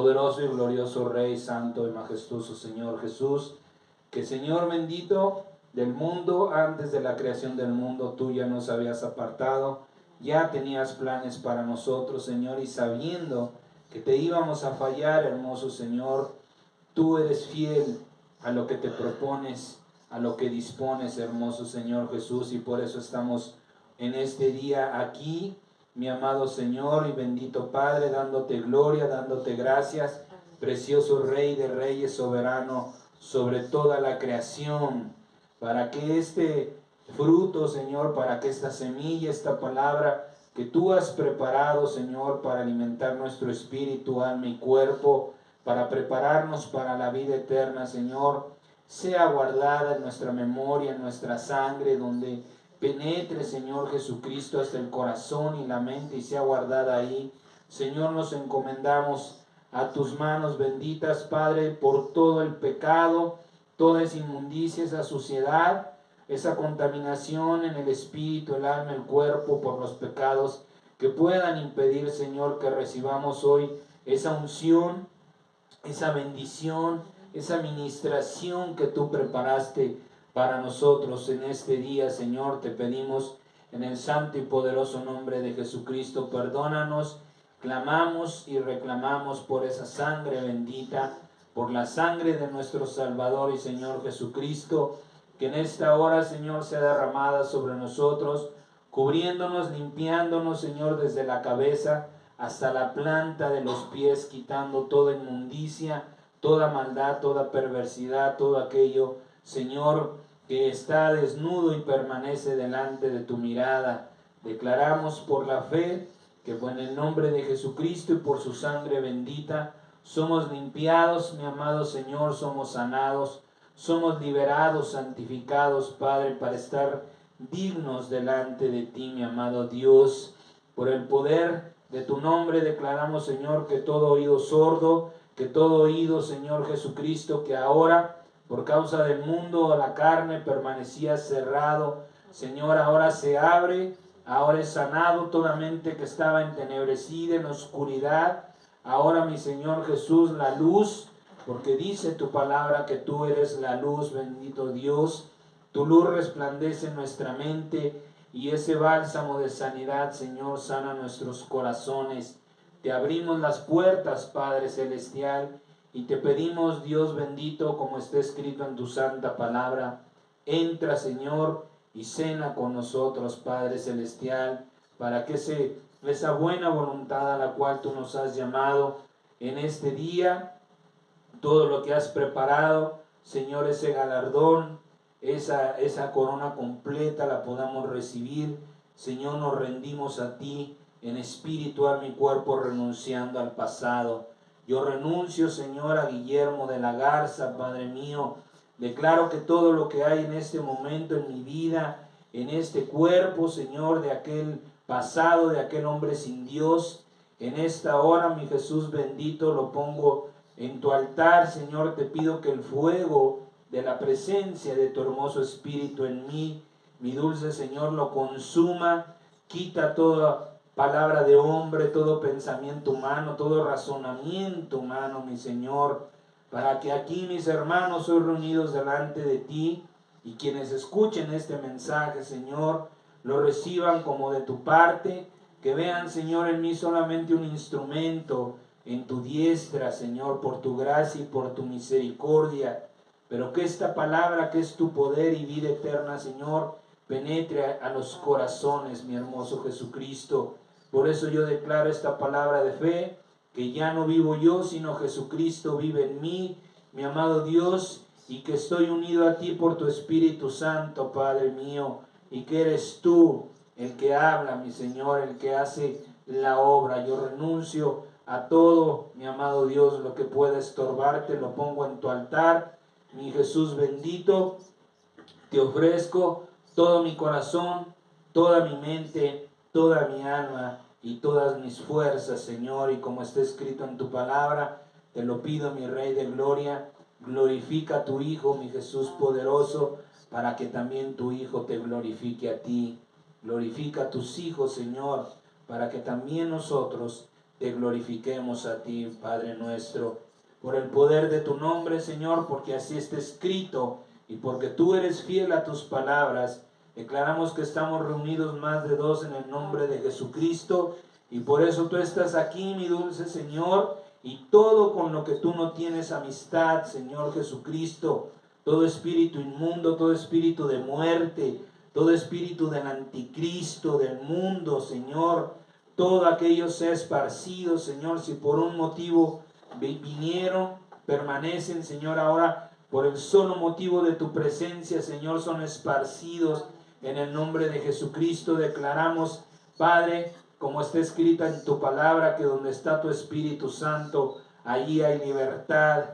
Poderoso y glorioso Rey, santo y majestuoso Señor Jesús, que Señor bendito del mundo, antes de la creación del mundo, tú ya nos habías apartado, ya tenías planes para nosotros, Señor, y sabiendo que te íbamos a fallar, hermoso Señor, tú eres fiel a lo que te propones, a lo que dispones, hermoso Señor Jesús, y por eso estamos en este día aquí, mi amado Señor y bendito Padre, dándote gloria, dándote gracias, precioso Rey de Reyes, soberano sobre toda la creación, para que este fruto, Señor, para que esta semilla, esta palabra que tú has preparado, Señor, para alimentar nuestro espíritu, alma y cuerpo, para prepararnos para la vida eterna, Señor, sea guardada en nuestra memoria, en nuestra sangre, donde penetre, Señor Jesucristo, hasta el corazón y la mente y sea guardada ahí. Señor, nos encomendamos a tus manos benditas, Padre, por todo el pecado, toda esa inmundicia, esa suciedad, esa contaminación en el espíritu, el alma, el cuerpo, por los pecados que puedan impedir, Señor, que recibamos hoy esa unción, esa bendición, esa ministración que tú preparaste para nosotros en este día, Señor. Te pedimos en el santo y poderoso nombre de Jesucristo, perdónanos, clamamos y reclamamos por esa sangre bendita, por la sangre de nuestro Salvador y Señor Jesucristo, que en esta hora, Señor, sea derramada sobre nosotros, cubriéndonos, limpiándonos, Señor, desde la cabeza hasta la planta de los pies, quitando toda inmundicia, toda maldad, toda perversidad, todo aquello, Señor, que está desnudo y permanece delante de tu mirada. Declaramos por la fe que en el nombre de Jesucristo y por su sangre bendita somos limpiados, mi amado Señor, somos sanados, somos liberados, santificados, Padre, para estar dignos delante de ti, mi amado Dios. Por el poder de tu nombre declaramos, Señor, que todo oído sordo, que todo oído, Señor Jesucristo, que ahora, por causa del mundo, la carne permanecía cerrado, Señor, ahora se abre, ahora es sanado toda mente que estaba entenebrecida, en oscuridad. Ahora, mi Señor Jesús, la luz, porque dice tu palabra que tú eres la luz, bendito Dios. Tu luz resplandece en nuestra mente y ese bálsamo de sanidad, Señor, sana nuestros corazones. Te abrimos las puertas, Padre Celestial, y te pedimos, Dios bendito, como está escrito en tu santa palabra, entra, Señor, y cena con nosotros, Padre Celestial, para que esa buena voluntad a la cual tú nos has llamado en este día, todo lo que has preparado, Señor, ese galardón, esa corona completa la podamos recibir. Señor, nos rendimos a ti en espíritu, alma y cuerpo, renunciando al pasado. Yo renuncio, Señor, a Guillermo de la Garza, Padre mío. Declaro que todo lo que hay en este momento en mi vida, en este cuerpo, Señor, de aquel pasado, de aquel hombre sin Dios, en esta hora, mi Jesús bendito, lo pongo en tu altar, Señor. Te pido que el fuego de la presencia de tu hermoso Espíritu en mí, mi dulce Señor, lo consuma, quita toda palabra de hombre, todo pensamiento humano, todo razonamiento humano, mi Señor, para que aquí mis hermanos hoy reunidos delante de ti y quienes escuchen este mensaje, Señor, lo reciban como de tu parte, que vean, Señor, en mí solamente un instrumento en tu diestra, Señor, por tu gracia y por tu misericordia, pero que esta palabra, que es tu poder y vida eterna, Señor, penetre a los corazones, mi hermoso Jesucristo. Por eso yo declaro esta palabra de fe, que ya no vivo yo, sino Jesucristo vive en mí, mi amado Dios, y que estoy unido a ti por tu Espíritu Santo, Padre mío, y que eres tú el que habla, mi Señor, el que hace la obra. Yo renuncio a todo, mi amado Dios, lo que pueda estorbarte, lo pongo en tu altar. Mi Jesús bendito, te ofrezco todo mi corazón, toda mi mente, toda mi alma y todas mis fuerzas, Señor, y como está escrito en tu palabra, te lo pido, mi Rey de Gloria, glorifica a tu Hijo, mi Jesús poderoso, para que también tu Hijo te glorifique a ti. Glorifica a tus hijos, Señor, para que también nosotros te glorifiquemos a ti, Padre nuestro, por el poder de tu nombre, Señor, porque así está escrito y porque tú eres fiel a tus palabras. Declaramos que estamos reunidos más de dos en el nombre de Jesucristo y por eso tú estás aquí, mi dulce Señor, y todo con lo que tú no tienes amistad, Señor Jesucristo, todo espíritu inmundo, todo espíritu de muerte, todo espíritu del anticristo, del mundo, Señor, todo aquello sea esparcido, Señor, si por un motivo vinieron, permanecen, Señor, ahora por el solo motivo de tu presencia, Señor, son esparcidos en el nombre de Jesucristo. Declaramos, Padre, como está escrita en tu palabra, que donde está tu Espíritu Santo, allí hay libertad.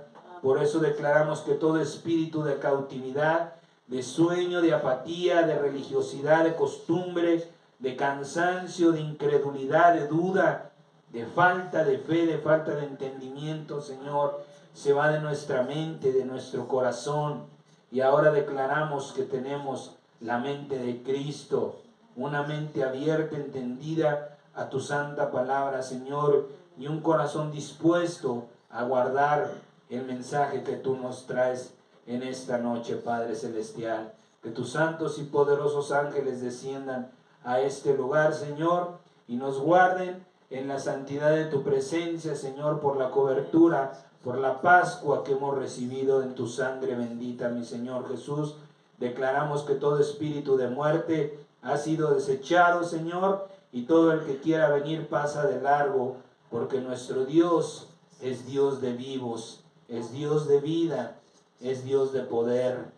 Por eso declaramos que todo espíritu de cautividad, de sueño, de apatía, de religiosidad, de costumbre, de cansancio, de incredulidad, de duda, de falta de fe, de falta de entendimiento, Señor, se va de nuestra mente, de nuestro corazón. Y ahora declaramos que tenemos la mente de Cristo, una mente abierta, entendida a tu santa palabra, Señor, y un corazón dispuesto a guardar el mensaje que tú nos traes en esta noche, Padre Celestial. Que tus santos y poderosos ángeles desciendan a este lugar, Señor, y nos guarden en la santidad de tu presencia, Señor, por la cobertura, por la Pascua que hemos recibido en tu sangre bendita, mi Señor Jesús. Declaramos que todo espíritu de muerte ha sido desechado, Señor, y todo el que quiera venir pasa de largo, porque nuestro Dios es Dios de vivos, es Dios de vida, es Dios de poder.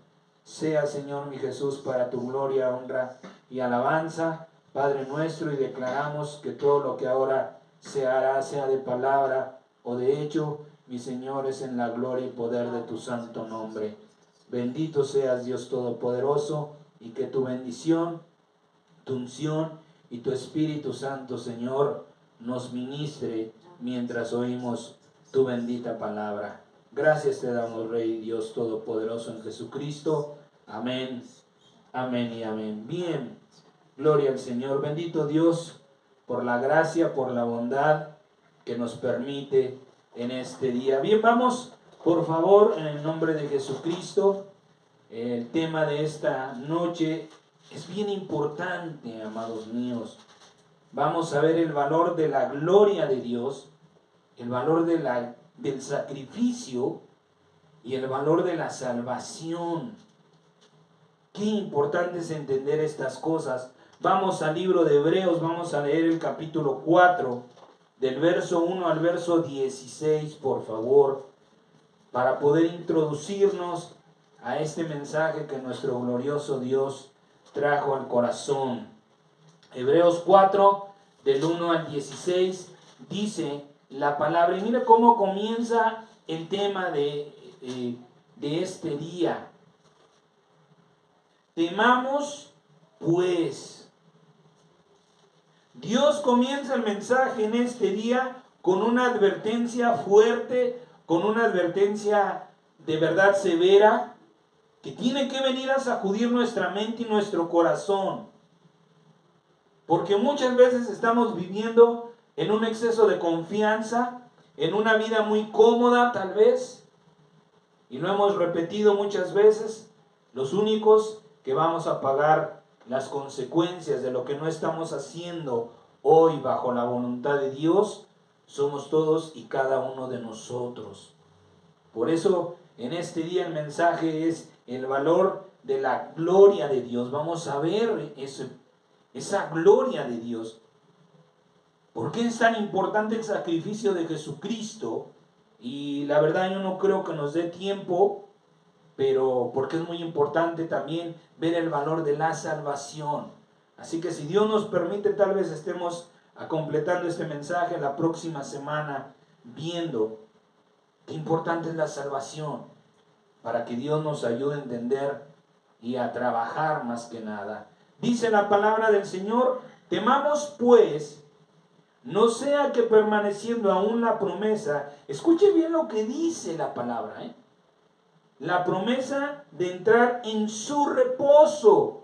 Sea, Señor mi Jesús, para tu gloria, honra y alabanza, Padre nuestro, y declaramos que todo lo que ahora se hará, sea de palabra o de hecho, mi Señor, es en la gloria y poder de tu santo nombre. Bendito seas, Dios Todopoderoso, y que tu bendición, tu unción y tu Espíritu Santo, Señor, nos ministre mientras oímos tu bendita palabra. Gracias te damos, Rey Dios Todopoderoso, en Jesucristo. Amén, amén y amén. Bien, gloria al Señor. Bendito Dios por la gracia, por la bondad que nos permite en este día. Bien, vamos, por favor, en el nombre de Jesucristo. El tema de esta noche es bien importante, amados míos. Vamos a ver el valor de la gloria de Dios, el valor del sacrificio y el valor de la salvación. Qué importante es entender estas cosas. Vamos al libro de Hebreos, vamos a leer el capítulo 4, del verso 1 al verso 16, por favor, para poder introducirnos a este mensaje que nuestro glorioso Dios trajo al corazón. Hebreos 4, del 1 al 16, dice la palabra, y mire cómo comienza el tema de este día. Temamos, pues. Dios comienza el mensaje en este día con una advertencia fuerte, con una advertencia de verdad severa, que tiene que venir a sacudir nuestra mente y nuestro corazón. Porque muchas veces estamos viviendo en un exceso de confianza, en una vida muy cómoda tal vez, y lo hemos repetido muchas veces, los únicos que vamos a pagar las consecuencias de lo que no estamos haciendo hoy bajo la voluntad de Dios somos todos y cada uno de nosotros. Por eso en este día el mensaje es el valor de la gloria de Dios. Vamos a ver esa gloria de Dios. ¿Por qué es tan importante el sacrificio de Jesucristo? Y la verdad yo no creo que nos dé tiempo, pero porque es muy importante también ver el valor de la salvación. Así que si Dios nos permite, tal vez estemos completando este mensaje la próxima semana, viendo qué importante es la salvación, para que Dios nos ayude a entender y a trabajar más que nada. Dice la palabra del Señor, temamos pues, no sea que permaneciendo aún la promesa, escuche bien lo que dice la palabra, la promesa de entrar en su reposo.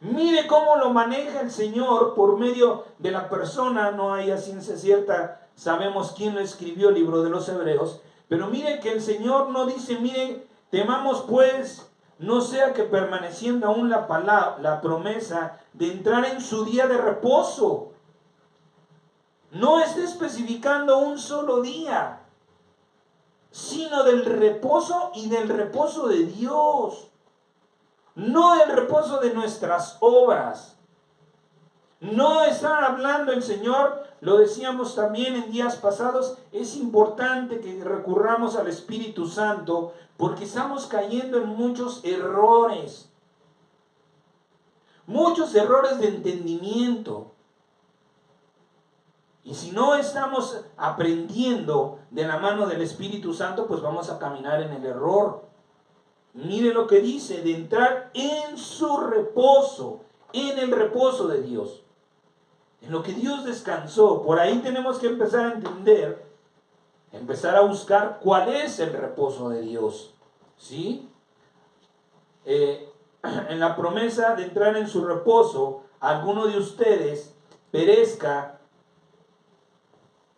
Mire cómo lo maneja el Señor por medio de la persona. No hay a ciencia cierta, sabemos quién lo escribió el libro de los Hebreos, pero mire que el Señor no dice, mire, temamos pues, no sea que permaneciendo aún la promesa de entrar en su día de reposo. No está especificando un solo día, sino del reposo y del reposo de Dios. No el reposo de nuestras obras. No está hablando el Señor, lo decíamos también en días pasados, es importante que recurramos al Espíritu Santo porque estamos cayendo en muchos errores de entendimiento. Y si no estamos aprendiendo de la mano del Espíritu Santo, pues vamos a caminar en el error. Mire lo que dice, de entrar en su reposo, en el reposo de Dios, en lo que Dios descansó. Por ahí tenemos que empezar a entender, empezar a buscar cuál es el reposo de Dios. ¿Sí? En la promesa de entrar en su reposo, alguno de ustedes parezca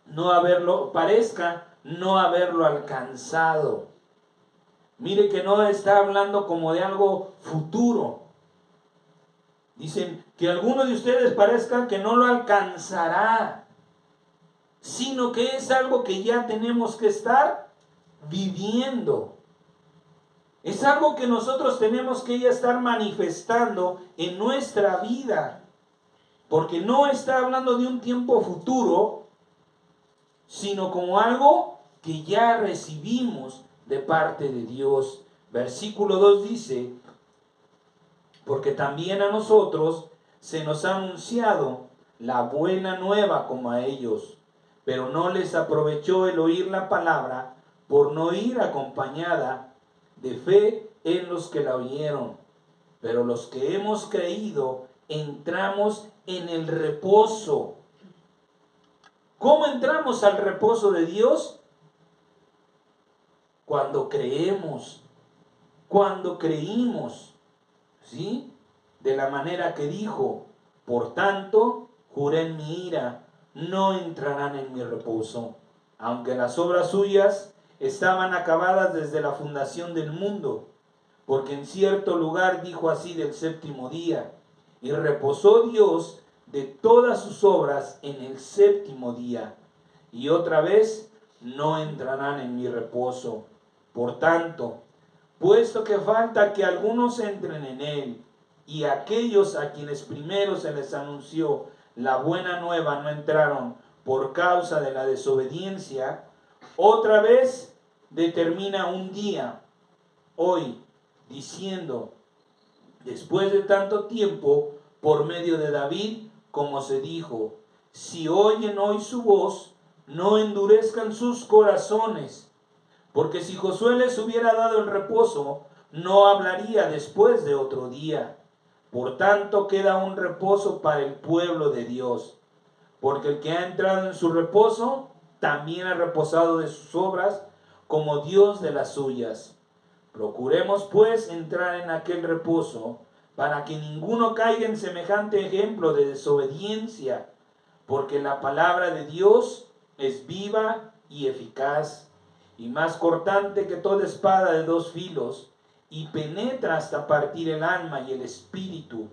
no haberlo alcanzado. Mire que no está hablando como de algo futuro. Dicen que alguno de ustedes parezca que no lo alcanzará, sino que es algo que ya tenemos que estar viviendo. Es algo que nosotros tenemos que ya estar manifestando en nuestra vida. Porque no está hablando de un tiempo futuro, sino como algo que ya recibimos de parte de Dios. Versículo 2 dice, porque también a nosotros se nos ha anunciado la buena nueva como a ellos, pero no les aprovechó el oír la palabra por no ir acompañada de fe en los que la oyeron. Pero los que hemos creído entramos en el reposo. ¿Cómo entramos al reposo de Dios? Cuando creemos, cuando creímos, ¿sí? De la manera que dijo, por tanto, juré en mi ira, no entrarán en mi reposo, aunque las obras suyas estaban acabadas desde la fundación del mundo, porque en cierto lugar dijo así del séptimo día, y reposó Dios de todas sus obras en el séptimo día, y otra vez no entrarán en mi reposo. Por tanto, puesto que falta que algunos entren en él, y aquellos a quienes primero se les anunció la buena nueva no entraron por causa de la desobediencia, otra vez determina un día, hoy, diciendo, después de tanto tiempo, por medio de David, como se dijo, si oyen hoy su voz, no endurezcan sus corazones, porque si Josué les hubiera dado el reposo, no hablaría después de otro día. Por tanto, queda un reposo para el pueblo de Dios, porque el que ha entrado en su reposo, también ha reposado de sus obras, como Dios de las suyas. Procuremos pues entrar en aquel reposo, para que ninguno caiga en semejante ejemplo de desobediencia, porque la palabra de Dios es viva y eficaz, y más cortante que toda espada de dos filos, y penetra hasta partir el alma y el espíritu,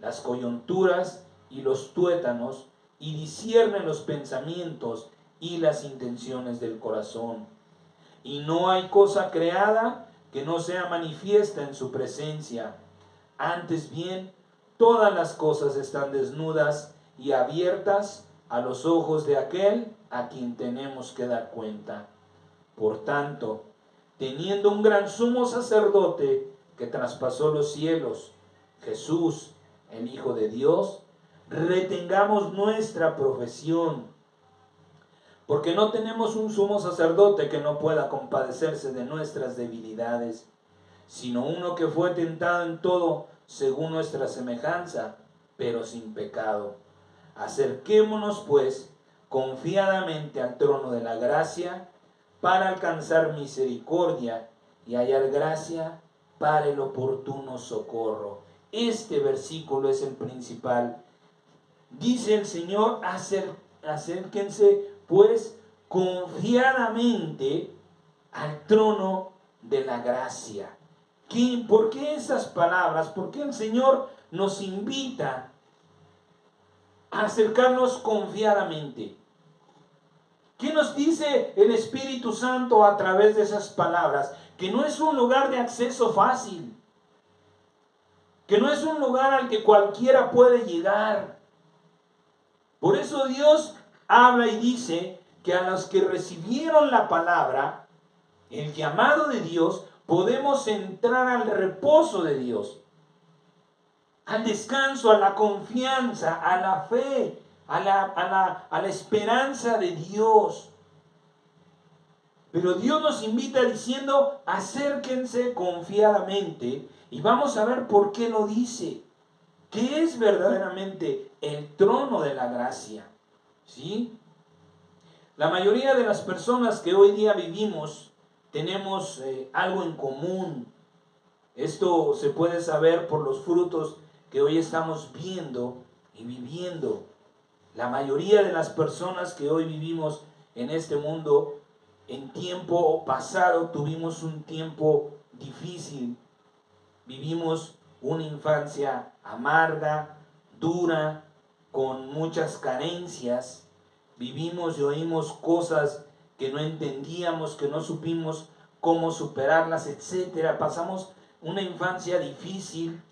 las coyunturas y los tuétanos, y discierne los pensamientos y las intenciones del corazón. Y no hay cosa creada que no sea manifiesta en su presencia. Antes bien, todas las cosas están desnudas y abiertas a los ojos de aquel a quien tenemos que dar cuenta. Por tanto, teniendo un gran sumo sacerdote que traspasó los cielos, Jesús, el Hijo de Dios, retengamos nuestra profesión, porque no tenemos un sumo sacerdote que no pueda compadecerse de nuestras debilidades, sino uno que fue tentado en todo según nuestra semejanza, pero sin pecado. Acerquémonos pues confiadamente al trono de la gracia para alcanzar misericordia y hallar gracia para el oportuno socorro. este versículo es el principal. Dice el Señor, acérquense pues confiadamente al trono de la gracia. ¿Por qué esas palabras? ¿Por qué el Señor nos invita a acercarnos confiadamente? ¿Qué nos dice el Espíritu Santo a través de esas palabras? Que no es un lugar de acceso fácil, que no es un lugar al que cualquiera puede llegar. Por eso Dios habla y dice que a los que recibieron la palabra, el llamado de Dios, podemos entrar al reposo de Dios, al descanso, a la confianza, a la fe, a la esperanza de Dios. Pero Dios nos invita diciendo, acérquense confiadamente, y vamos a ver por qué lo dice. ¿Qué es verdaderamente el trono de la gracia? ¿Sí? La mayoría de las personas que hoy día vivimos tenemos algo en común. Esto se puede saber por los frutos que hoy estamos viendo y viviendo. La mayoría de las personas que hoy vivimos en este mundo, en tiempo pasado tuvimos un tiempo difícil. Vivimos una infancia amarga, dura, con muchas carencias. Vivimos y oímos cosas que no entendíamos, que no supimos cómo superarlas, etc. Pasamos una infancia difícil,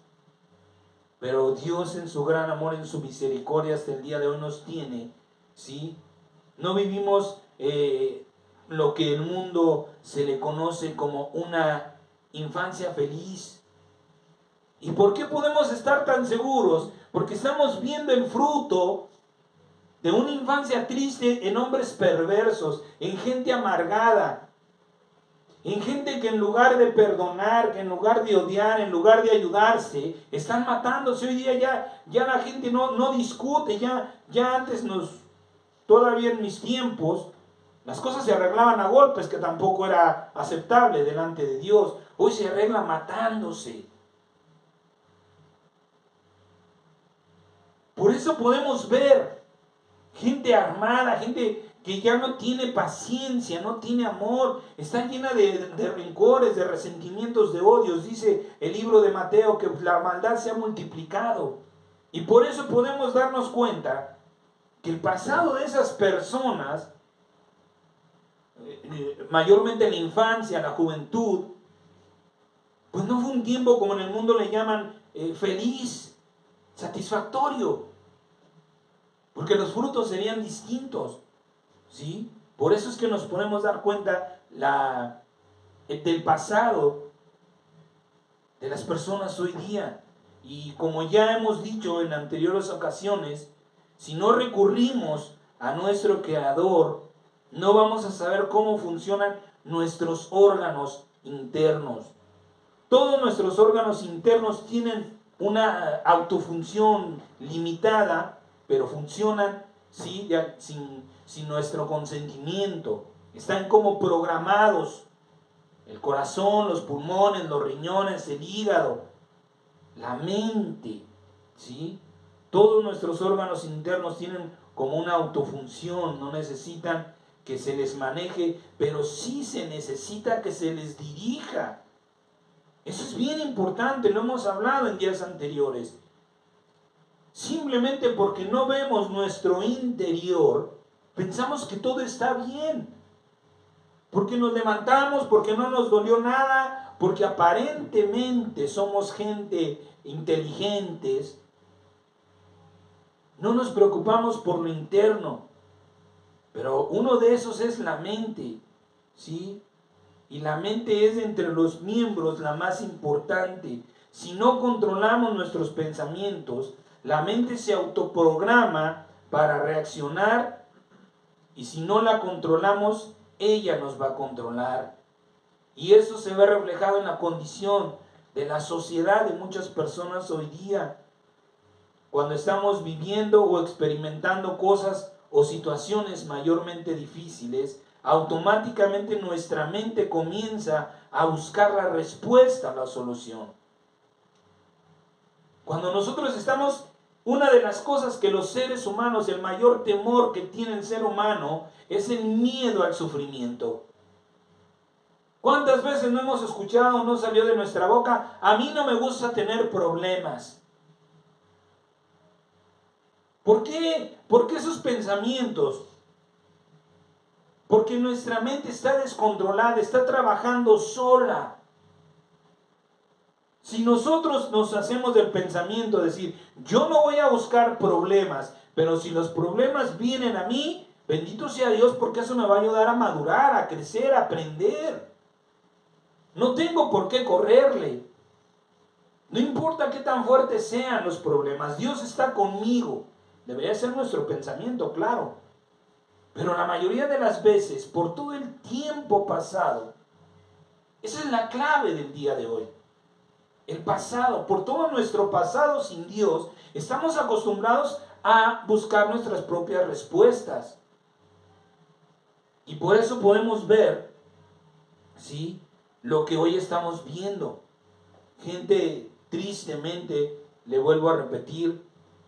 pero Dios en su gran amor, en su misericordia, hasta el día de hoy nos tiene, ¿sí? No vivimos lo que el mundo se le conoce como una infancia feliz. ¿Y por qué podemos estar tan seguros? Porque estamos viendo el fruto de una infancia triste en hombres perversos, en gente amargada, en gente que en lugar de perdonar, que en lugar de odiar, en lugar de ayudarse, están matándose. Hoy día ya la gente no discute, ya antes todavía en mis tiempos, las cosas se arreglaban a golpes, que tampoco era aceptable delante de Dios. Hoy se arregla matándose. Por eso podemos ver gente armada, gente que ya no tiene paciencia, no tiene amor, está llena de rencores, de resentimientos, de odios. Dice el libro de Mateo que la maldad se ha multiplicado. Y por eso podemos darnos cuenta que el pasado de esas personas, mayormente en la infancia, la juventud, pues no fue un tiempo como en el mundo le llaman feliz, satisfactorio, porque los frutos serían distintos, ¿sí? Por eso es que nos podemos dar cuenta del pasado de las personas hoy día. Y como ya hemos dicho en anteriores ocasiones, si no recurrimos a nuestro Creador, no vamos a saber cómo funcionan nuestros órganos internos. Todos nuestros órganos internos tienen una autofunción limitada, pero funcionan, ¿sí?, sin nuestro consentimiento. Están como programados. El corazón, los pulmones, los riñones, el hígado, la mente, ¿sí? Todos nuestros órganos internos tienen como una autofunción, no necesitan que se les maneje, pero sí se necesita que se les dirija. Eso es bien importante, lo hemos hablado en días anteriores. Simplemente porque no vemos nuestro interior, pensamos que todo está bien. Porque nos levantamos, porque no nos dolió nada, porque aparentemente somos gente inteligentes. No nos preocupamos por lo interno. Pero uno de esos es la mente, ¿sí? Y la mente es entre los miembros la más importante. Si no controlamos nuestros pensamientos, la mente se autoprograma para reaccionar, y si no la controlamos, ella nos va a controlar. Y eso se ve reflejado en la condición de la sociedad de muchas personas hoy día. Cuando estamos viviendo o experimentando cosas o situaciones mayormente difíciles, automáticamente nuestra mente comienza a buscar la respuesta a la solución. Cuando nosotros estamos, una de las cosas que los seres humanos, el mayor temor que tiene el ser humano es el miedo al sufrimiento. ¿Cuántas veces no hemos escuchado, no salió de nuestra boca? A mí no me gusta tener problemas. ¿Por qué? ¿Por qué esos pensamientos? Porque nuestra mente está descontrolada, está trabajando sola. Si nosotros nos hacemos del pensamiento, decir, yo no voy a buscar problemas, pero si los problemas vienen a mí, bendito sea Dios, porque eso me va a ayudar a madurar, a crecer, a aprender. No tengo por qué correrle. No importa qué tan fuertes sean los problemas, Dios está conmigo. Debería ser nuestro pensamiento, claro. Pero la mayoría de las veces, por todo el tiempo pasado, esa es la clave del día de hoy. El pasado, por todo nuestro pasado sin Dios, estamos acostumbrados a buscar nuestras propias respuestas. Y por eso podemos ver, ¿sí?, lo que hoy estamos viendo. Gente, tristemente, le vuelvo a repetir,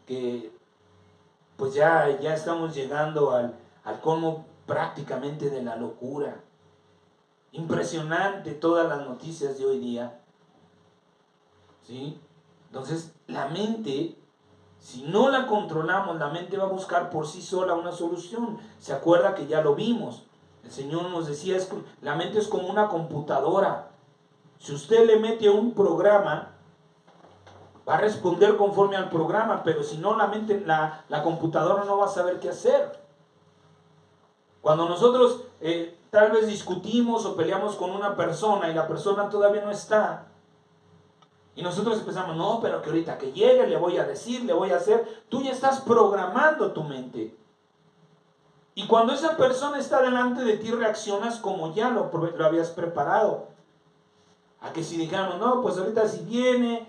que pues ya estamos llegando al colmo prácticamente de la locura. Impresionante todas las noticias de hoy día. ¿Sí? Entonces, la mente, si no la controlamos, la mente va a buscar por sí sola una solución. ¿Se acuerda que ya lo vimos? El Señor nos decía, la mente es como una computadora. Si usted le mete un programa, va a responder conforme al programa, pero si no, la computadora no va a saber qué hacer. Cuando nosotros tal vez discutimos o peleamos con una persona y la persona todavía no está, y nosotros empezamos, no, pero que ahorita que llegue le voy a decir, le voy a hacer, tú ya estás programando tu mente. Y cuando esa persona está delante de ti, reaccionas como ya lo habías preparado. A que si dijéramos, no, pues ahorita si viene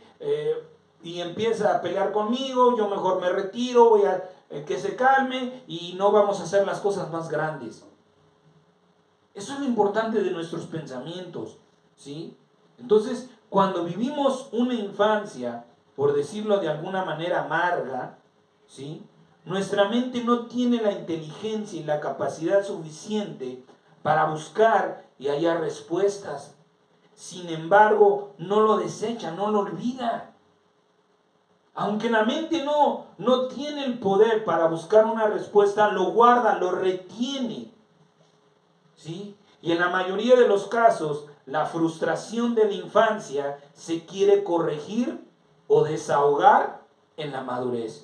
y empieza a pelear conmigo, yo mejor me retiro, voy a que se calme y no vamos a hacer las cosas más grandes. Eso es lo importante de nuestros pensamientos, ¿sí? Entonces, cuando vivimos una infancia, por decirlo de alguna manera amarga, ¿sí?, nuestra mente no tiene la inteligencia y la capacidad suficiente para buscar y hallar respuestas. Sin embargo, no lo desecha, no lo olvida. Aunque la mente no tiene el poder para buscar una respuesta, lo guarda, lo retiene. ¿Sí? Y en la mayoría de los casos, la frustración de la infancia se quiere corregir o desahogar en la madurez.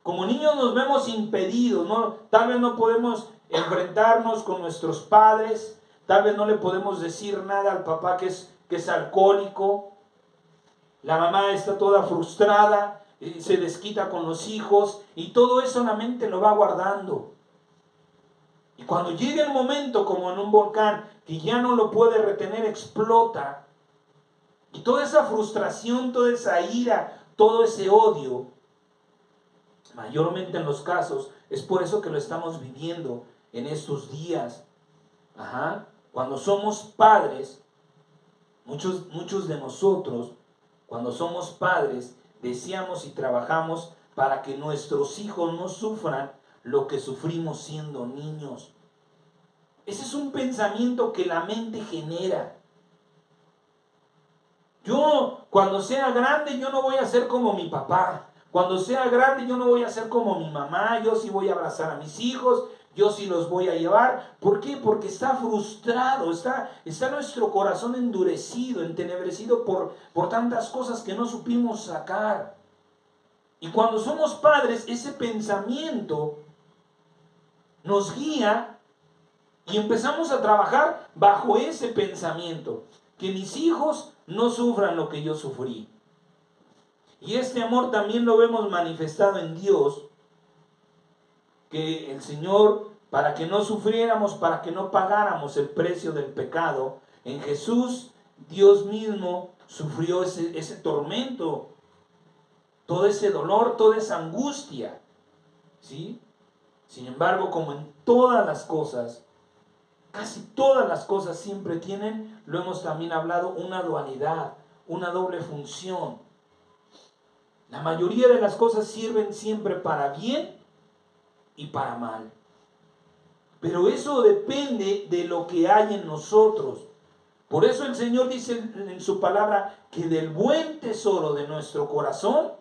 Como niños nos vemos impedidos, ¿no? Tal vez no podemos enfrentarnos con nuestros padres, tal vez no le podemos decir nada al papá que es alcohólico, la mamá está toda frustrada, se desquita con los hijos y todo eso la mente lo va guardando. Y cuando llega el momento, como en un volcán, que ya no lo puede retener, explota. Y toda esa frustración, toda esa ira, todo ese odio, mayormente en los casos, es por eso que lo estamos viviendo en estos días. Cuando somos padres, muchos de nosotros, cuando somos padres, deseamos y trabajamos para que nuestros hijos no sufran lo que sufrimos siendo niños. Ese es un pensamiento que la mente genera. Yo, cuando sea grande, yo no voy a ser como mi papá. Cuando sea grande, yo no voy a ser como mi mamá. Yo sí voy a abrazar a mis hijos. Yo sí los voy a llevar. ¿Por qué? Porque está frustrado. Está nuestro corazón endurecido, entenebrecido por tantas cosas que no supimos sacar. Y cuando somos padres, ese pensamiento nos guía y empezamos a trabajar bajo ese pensamiento. Que mis hijos no sufran lo que yo sufrí. Y este amor también lo vemos manifestado en Dios, que el Señor, para que no sufriéramos, para que no pagáramos el precio del pecado, en Jesús, Dios mismo sufrió ese tormento, todo ese dolor, toda esa angustia, ¿sí? Sin embargo, como en todas las cosas, casi todas las cosas siempre tienen, lo hemos también hablado, una dualidad, una doble función. La mayoría de las cosas sirven siempre para bien y para mal. Pero eso depende de lo que hay en nosotros. Por eso el Señor dice en su palabra que del buen tesoro de nuestro corazón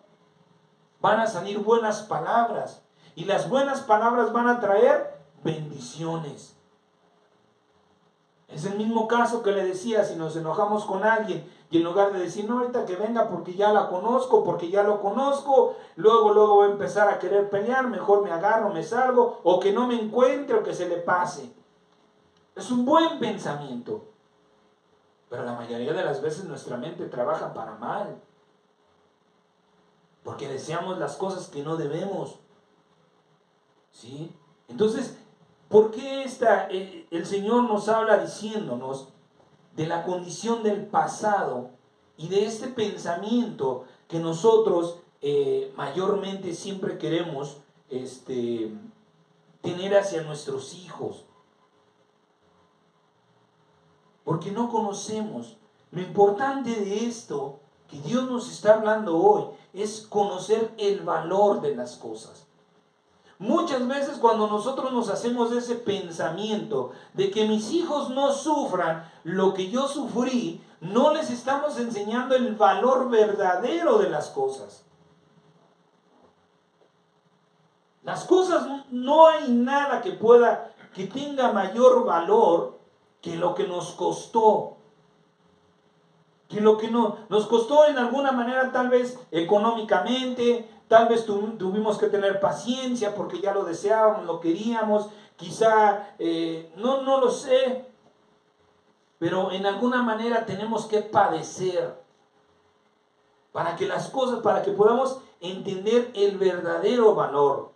van a salir buenas palabras. Y las buenas palabras van a traer bendiciones. Es el mismo caso que le decía, si nos enojamos con alguien y en lugar de decir, no, ahorita que venga porque ya la conozco, porque ya lo conozco, luego voy a empezar a querer pelear, mejor me agarro, me salgo, o que no me encuentre o que se le pase. Es un buen pensamiento. Pero la mayoría de las veces nuestra mente trabaja para mal. Porque deseamos las cosas que no debemos. ¿Sí? Entonces, ¿por qué el Señor nos habla diciéndonos de la condición del pasado y de este pensamiento que nosotros mayormente siempre queremos tener hacia nuestros hijos? Porque no conocemos. Lo importante de esto que Dios nos está hablando hoy es conocer el valor de las cosas. Muchas veces cuando nosotros nos hacemos ese pensamiento de que mis hijos no sufran lo que yo sufrí, no les estamos enseñando el valor verdadero de las cosas. Las cosas, no hay nada que tenga mayor valor que lo que nos costó. Que lo que nos costó en alguna manera, tal vez económicamente, tal vez tuvimos que tener paciencia porque ya lo deseábamos, lo queríamos, quizá, no lo sé, pero en alguna manera tenemos que padecer para que las cosas, para que podamos entender el verdadero valor.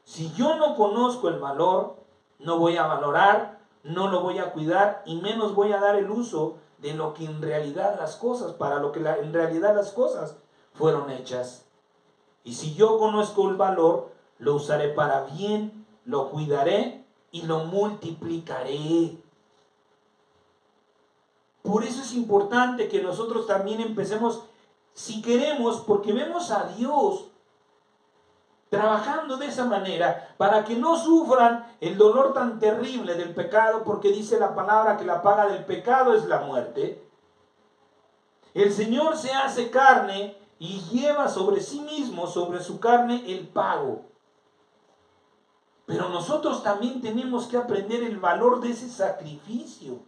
Si yo no conozco el valor, no voy a valorar, no lo voy a cuidar y menos voy a dar el uso de lo que en realidad las cosas, para lo que en realidad las cosas fueron hechas. Y si yo conozco el valor, lo usaré para bien, lo cuidaré y lo multiplicaré. Por eso es importante que nosotros también empecemos, si queremos, porque vemos a Dios trabajando de esa manera para que no sufran el dolor tan terrible del pecado, porque dice la palabra que la paga del pecado es la muerte. El Señor se hace carne y lleva sobre sí mismo, sobre su carne, el pago. Pero nosotros también tenemos que aprender el valor de ese sacrificio.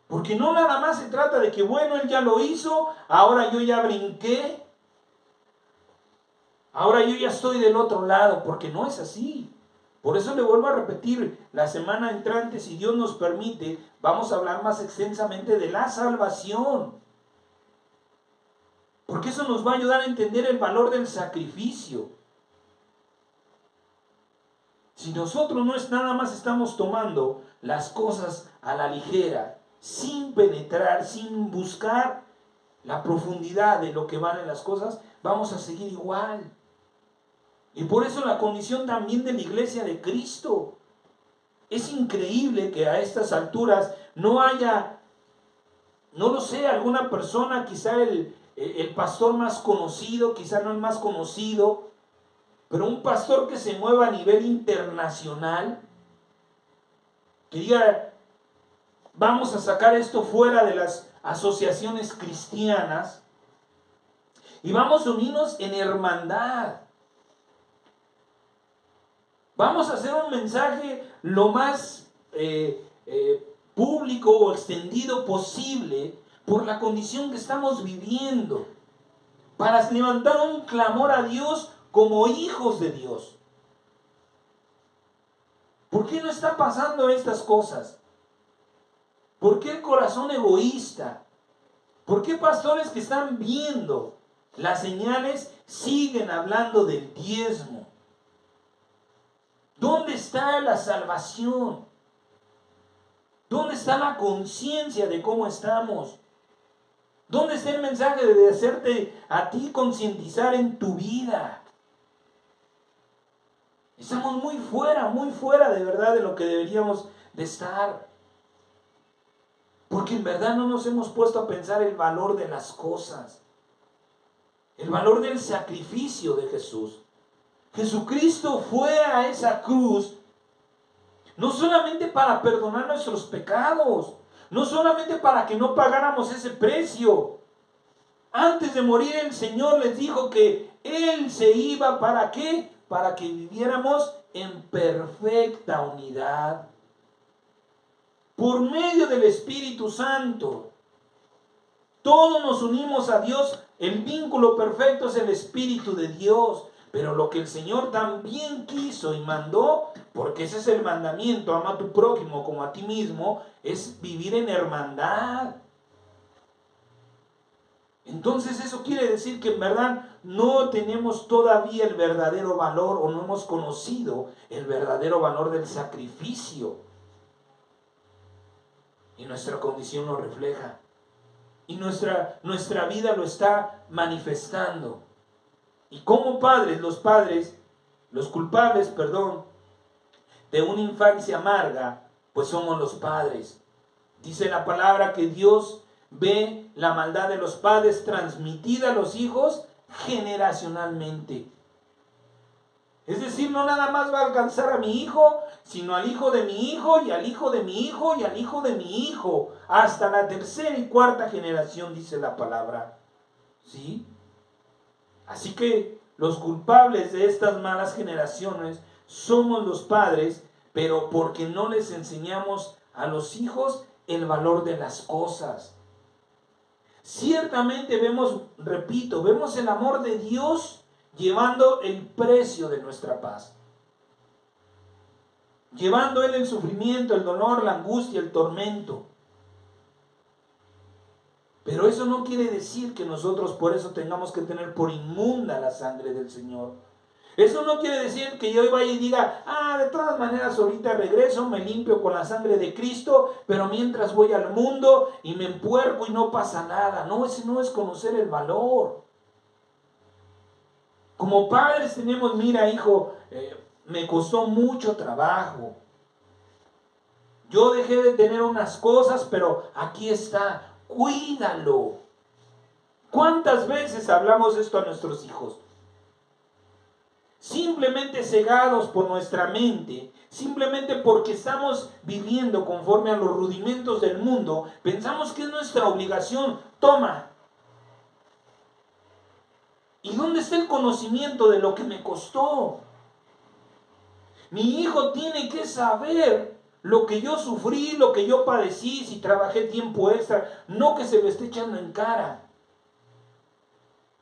Porque no nada más se trata de que, bueno, Él ya lo hizo, ahora yo ya brinqué, ahora yo ya estoy del otro lado, porque no es así. Por eso le vuelvo a repetir, la semana entrante, si Dios nos permite, vamos a hablar más extensamente de la salvación. Porque eso nos va a ayudar a entender el valor del sacrificio. Si nosotros no es nada más estamos tomando las cosas a la ligera, sin penetrar, sin buscar la profundidad de lo que valen las cosas, vamos a seguir igual. Y por eso la condición también de la iglesia de Cristo. Es increíble que a estas alturas no haya, no lo sé, alguna persona, quizá el pastor más conocido, quizá no el más conocido, pero un pastor que se mueva a nivel internacional, que diga, vamos a sacar esto fuera de las asociaciones cristianas y vamos a unirnos en hermandad. Vamos a hacer un mensaje lo más público o extendido posible por la condición que estamos viviendo, para levantar un clamor a Dios como hijos de Dios. ¿Por qué no está pasando estas cosas? ¿Por qué el corazón egoísta? ¿Por qué pastores que están viendo las señales siguen hablando del diezmo? ¿Dónde está la salvación? ¿Dónde está la conciencia de cómo estamos? ¿Dónde está el mensaje de hacerte a ti concientizar en tu vida? Estamos muy fuera de verdad de lo que deberíamos de estar. Porque en verdad no nos hemos puesto a pensar el valor de las cosas. El valor del sacrificio de Jesús. Jesucristo fue a esa cruz no solamente para perdonar nuestros pecados, no solamente para que no pagáramos ese precio. Antes de morir el Señor les dijo que Él se iba, ¿para qué? Para que viviéramos en perfecta unidad. Por medio del Espíritu Santo. Todos nos unimos a Dios. El vínculo perfecto es el Espíritu de Dios. Pero lo que el Señor también quiso y mandó, porque ese es el mandamiento, ama a tu prójimo como a ti mismo, es vivir en hermandad. Entonces eso quiere decir que en verdad no tenemos todavía el verdadero valor o no hemos conocido el verdadero valor del sacrificio. Y nuestra condición lo refleja. Y nuestra vida lo está manifestando. Y como padres, los culpables, de una infancia amarga, pues somos los padres. Dice la palabra que Dios ve la maldad de los padres transmitida a los hijos generacionalmente. Es decir, no nada más va a alcanzar a mi hijo, sino al hijo de mi hijo, y al hijo de mi hijo, y al hijo de mi hijo, hasta la tercera y cuarta generación, dice la palabra. ¿Sí? Así que los culpables de estas malas generaciones somos los padres, pero porque no les enseñamos a los hijos el valor de las cosas. Ciertamente vemos el amor de Dios llevando el precio de nuestra paz. Llevando Él el sufrimiento, el dolor, la angustia, el tormento. Pero eso no quiere decir que nosotros por eso tengamos que tener por inmunda la sangre del Señor. Eso no quiere decir que yo vaya y diga, de todas maneras ahorita regreso, me limpio con la sangre de Cristo, pero mientras voy al mundo y me empuerco y no pasa nada. No, ese no es conocer el valor. Como padres tenemos, mira hijo, me costó mucho trabajo. Yo dejé de tener unas cosas, pero aquí está. Cuídalo. ¿Cuántas veces hablamos esto a nuestros hijos? Simplemente cegados por nuestra mente, simplemente porque estamos viviendo conforme a los rudimentos del mundo, pensamos que es nuestra obligación. Toma. ¿Y dónde está el conocimiento de lo que me costó? Mi hijo tiene que saber lo que yo sufrí, lo que yo padecí, si trabajé tiempo extra, no que se lo esté echando en cara.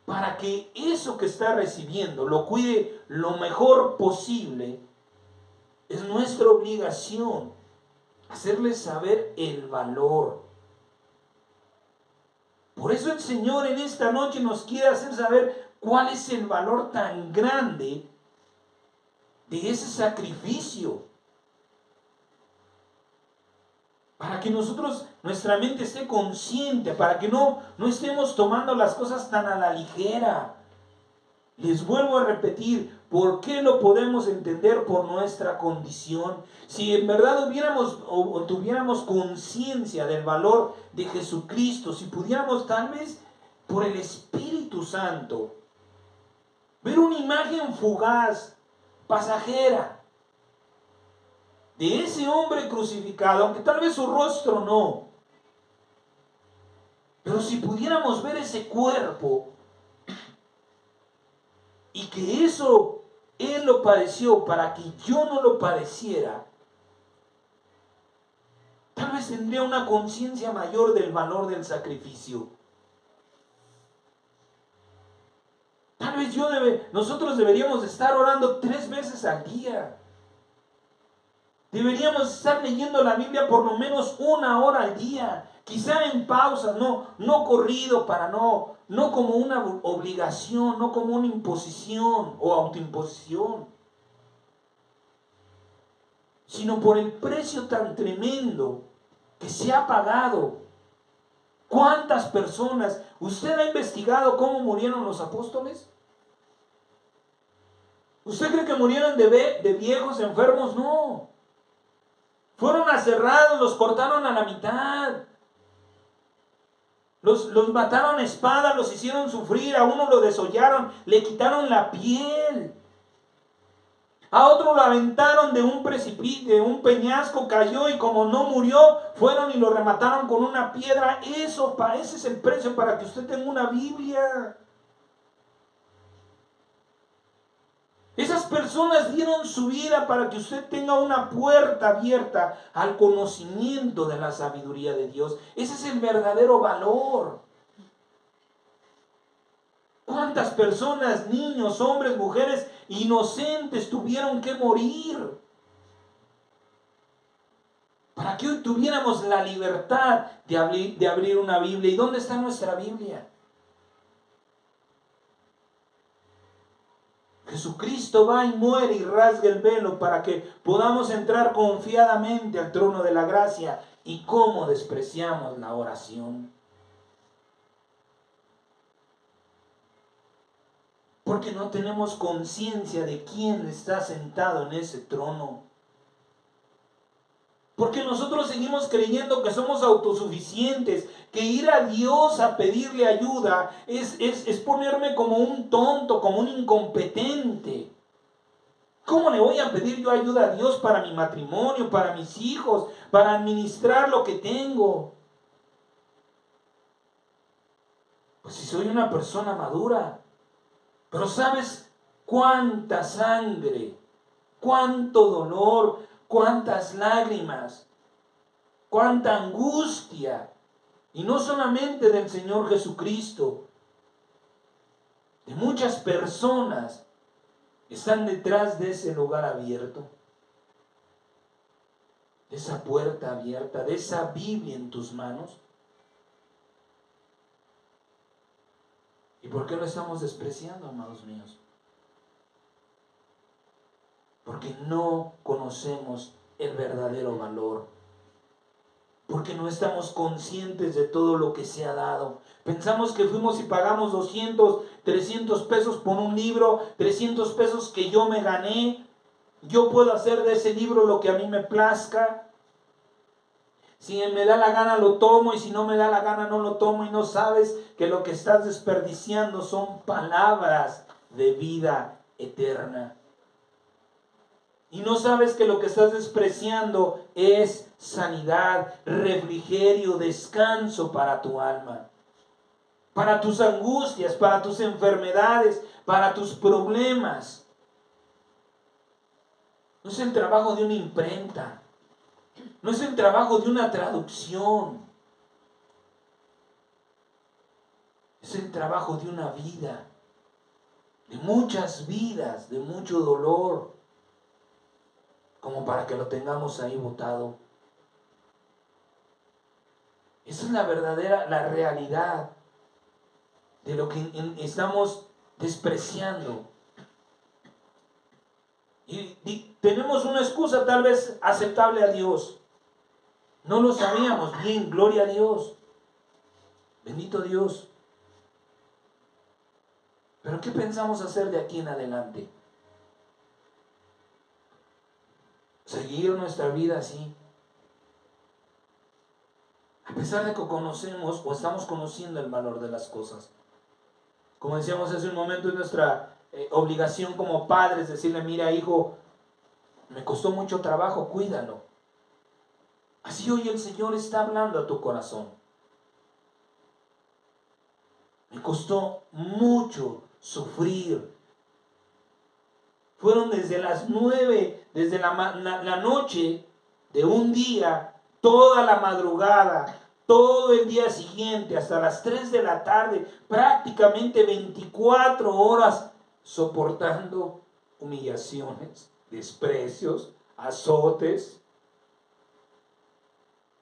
Para que eso que está recibiendo lo cuide lo mejor posible, es nuestra obligación hacerle saber el valor. Por eso el Señor en esta noche nos quiere hacer saber cuál es el valor tan grande de ese sacrificio. Para que nuestra mente esté consciente, para que no estemos tomando las cosas tan a la ligera. Les vuelvo a repetir, ¿por qué lo podemos entender? Por nuestra condición. Si en verdad tuviéramos conciencia del valor de Jesucristo, si pudiéramos tal vez por el Espíritu Santo ver una imagen fugaz, pasajera, de ese hombre crucificado, aunque tal vez su rostro no, pero si pudiéramos ver ese cuerpo y que eso Él lo padeció para que yo no lo padeciera, tal vez tendría una conciencia mayor del valor del sacrificio. Tal vez nosotros deberíamos estar orando 3 veces al día. Deberíamos estar leyendo la Biblia por lo menos 1 hora al día. Quizá en pausas, no corrido, no como una obligación, no como una imposición o autoimposición, sino por el precio tan tremendo que se ha pagado. ¿Cuántas personas? ¿Usted ha investigado cómo murieron los apóstoles? ¿Usted cree que murieron de viejos, enfermos? No. Fueron aserrados, los cortaron a la mitad. Los mataron a espada, los hicieron sufrir, a uno lo desollaron, le quitaron la piel. A otro lo aventaron de un precipicio, de un peñasco, cayó y como no murió, fueron y lo remataron con una piedra. Ese es el precio para que usted tenga una Biblia. Esas personas dieron su vida para que usted tenga una puerta abierta al conocimiento de la sabiduría de Dios. Ese es el verdadero valor. ¿Cuántas personas, niños, hombres, mujeres inocentes tuvieron que morir para que hoy tuviéramos la libertad de abrir una Biblia? ¿Y dónde está nuestra Biblia? Jesucristo va y muere y rasga el velo para que podamos entrar confiadamente al trono de la gracia. ¿Y cómo despreciamos la oración? Porque no tenemos conciencia de quién está sentado en ese trono. Porque nosotros seguimos creyendo que somos autosuficientes, que ir a Dios a pedirle ayuda es ponerme como un tonto, como un incompetente. ¿Cómo le voy a pedir yo ayuda a Dios para mi matrimonio, para mis hijos, para administrar lo que tengo? Pues si soy una persona madura. Pero ¿sabes cuánta sangre, cuánto dolor, cuántas lágrimas, cuánta angustia? Y no solamente del Señor Jesucristo, de muchas personas están detrás de ese lugar abierto, de esa puerta abierta, de esa Biblia en tus manos. ¿Y por qué lo estamos despreciando, amados míos? Porque no conocemos el verdadero valor. Porque no estamos conscientes de todo lo que se ha dado. Pensamos que fuimos y pagamos 200, 300 pesos por un libro, 300 pesos que yo me gané. Yo puedo hacer de ese libro lo que a mí me plazca. Si me da la gana lo tomo y si no me da la gana no lo tomo, y no sabes que lo que estás desperdiciando son palabras de vida eterna. Y no sabes que lo que estás despreciando es sanidad, refrigerio, descanso para tu alma, para tus angustias, para tus enfermedades, para tus problemas. No es el trabajo de una imprenta, no es el trabajo de una traducción, es el trabajo de una vida, de muchas vidas, de mucho dolor, como para que lo tengamos ahí botado. Esa es la realidad de lo que estamos despreciando. Y tenemos una excusa tal vez aceptable a Dios. No lo sabíamos bien, gloria a Dios. Bendito Dios. Pero ¿qué pensamos hacer de aquí en adelante? Seguir nuestra vida así. A pesar de que conocemos o estamos conociendo el valor de las cosas. Como decíamos hace un momento, es nuestra obligación como padres decirle: mira, hijo, me costó mucho trabajo, cuídalo. Así hoy el Señor está hablando a tu corazón. Me costó mucho sufrir. Fueron desde las 9, desde la noche de un día, toda la madrugada, todo el día siguiente, hasta las 3 de la tarde, prácticamente 24 horas soportando humillaciones, desprecios, azotes,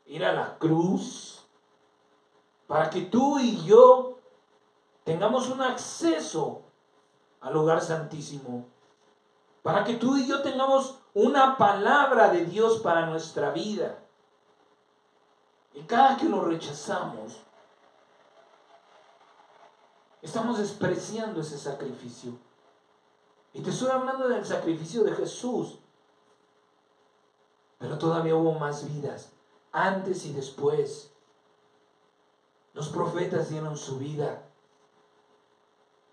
ir a la cruz, para que tú y yo tengamos un acceso al lugar santísimo, para que tú y yo tengamos una palabra de Dios para nuestra vida. Y cada que lo rechazamos, estamos despreciando ese sacrificio. Y te estoy hablando del sacrificio de Jesús. Pero todavía hubo más vidas, antes y después. Los profetas dieron su vida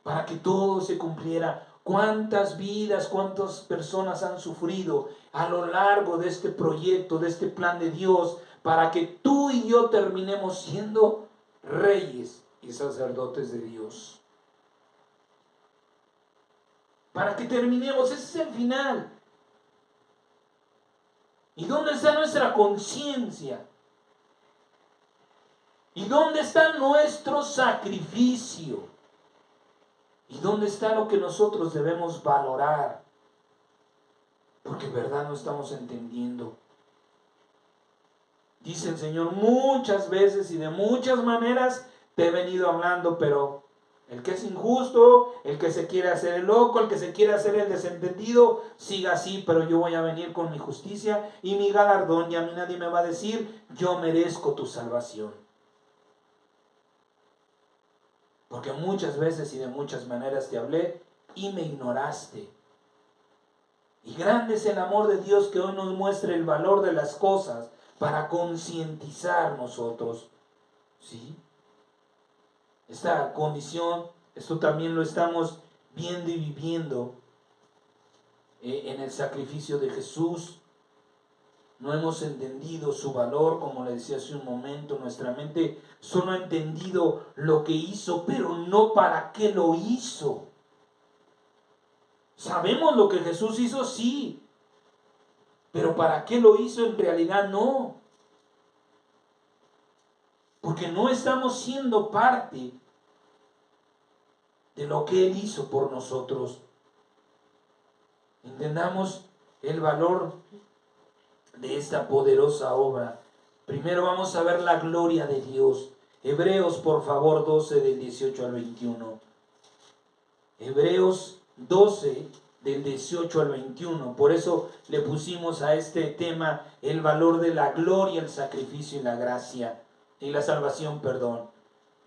para que todo se cumpliera. ¿Cuántas vidas, cuántas personas han sufrido a lo largo de este proyecto, de este plan de Dios, para que tú y yo terminemos siendo reyes y sacerdotes de Dios? Para que terminemos, ese es el final. ¿Y dónde está nuestra conciencia? ¿Y dónde está nuestro sacrificio? ¿Y dónde está lo que nosotros debemos valorar? Porque en verdad no estamos entendiendo. Dice el Señor muchas veces y de muchas maneras: te he venido hablando, pero el que es injusto, el que se quiere hacer el loco, el que se quiere hacer el desentendido, siga así, pero yo voy a venir con mi justicia y mi galardón, y a mí nadie me va a decir: yo merezco tu salvación. Porque muchas veces y de muchas maneras te hablé y me ignoraste. Y grande es el amor de Dios, que hoy nos muestre el valor de las cosas para concientizar nosotros. ¿Sí? Esta condición, esto también lo estamos viendo y viviendo en el sacrificio de Jesús. No hemos entendido su valor, como le decía hace un momento. Nuestra mente solo ha entendido lo que hizo, pero no para qué lo hizo. Sabemos lo que Jesús hizo, sí, pero para qué lo hizo en realidad no. Porque no estamos siendo parte de lo que Él hizo por nosotros. Entendamos el valor de esta poderosa obra. Primero vamos a ver la gloria de Dios. Hebreos, por favor, 12 del 18 al 21. Hebreos 12 del 18 al 21. Por eso le pusimos a este tema el valor de la gloria, el sacrificio y la gracia. Y la salvación, perdón.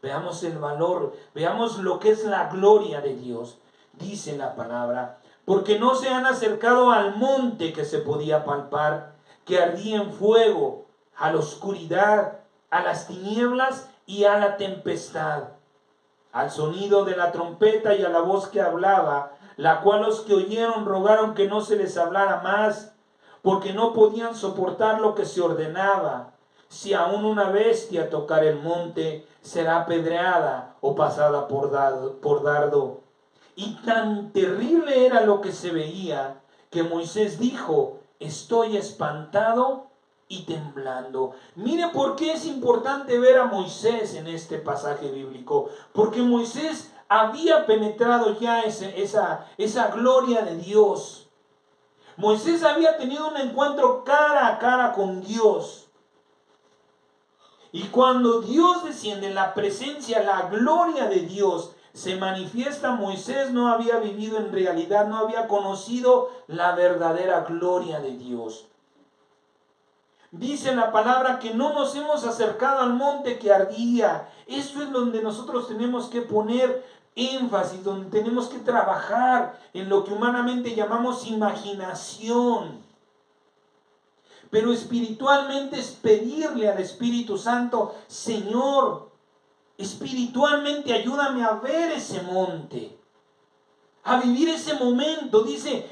Veamos el valor, veamos lo que es la gloria de Dios. Dice la palabra: porque no se han acercado al monte que se podía palpar, que ardía en fuego, a la oscuridad, a las tinieblas y a la tempestad, al sonido de la trompeta y a la voz que hablaba, la cual los que oyeron rogaron que no se les hablara más, porque no podían soportar lo que se ordenaba. Si aún una bestia tocar el monte, será apedreada o pasada por dardo. Y tan terrible era lo que se veía, que Moisés dijo: estoy espantado y temblando. Mire por qué es importante ver a Moisés en este pasaje bíblico. Porque Moisés había penetrado ya esa gloria de Dios. Moisés había tenido un encuentro cara a cara con Dios. Y cuando Dios desciende en la presencia, la gloria de Dios se manifiesta, Moisés no había vivido en realidad, no había conocido la verdadera gloria de Dios. Dice la palabra que no nos hemos acercado al monte que ardía. Eso es donde nosotros tenemos que poner énfasis, donde tenemos que trabajar en lo que humanamente llamamos imaginación. Pero espiritualmente es pedirle al Espíritu Santo: Señor, espiritualmente ayúdame a ver ese monte, a vivir ese momento. Dice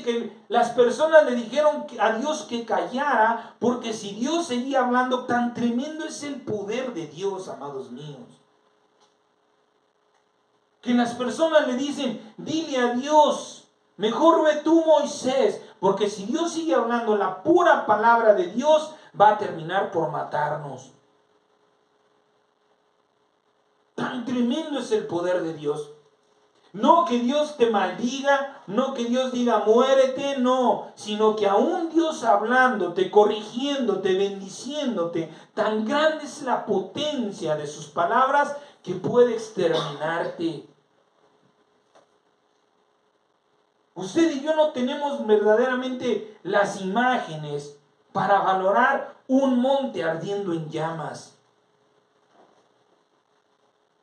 que las personas le dijeron a Dios que callara, porque si Dios seguía hablando, tan tremendo es el poder de Dios, amados míos. Que las personas le dicen: dile a Dios, mejor ve tú, Moisés, porque si Dios sigue hablando la pura palabra de Dios, va a terminar por matarnos. Tan tremendo es el poder de Dios. No que Dios te maldiga, no que Dios diga muérete, no, sino que aún Dios hablándote, corrigiéndote, bendiciéndote, tan grande es la potencia de sus palabras que puede exterminarte. Usted y yo no tenemos verdaderamente las imágenes para valorar un monte ardiendo en llamas,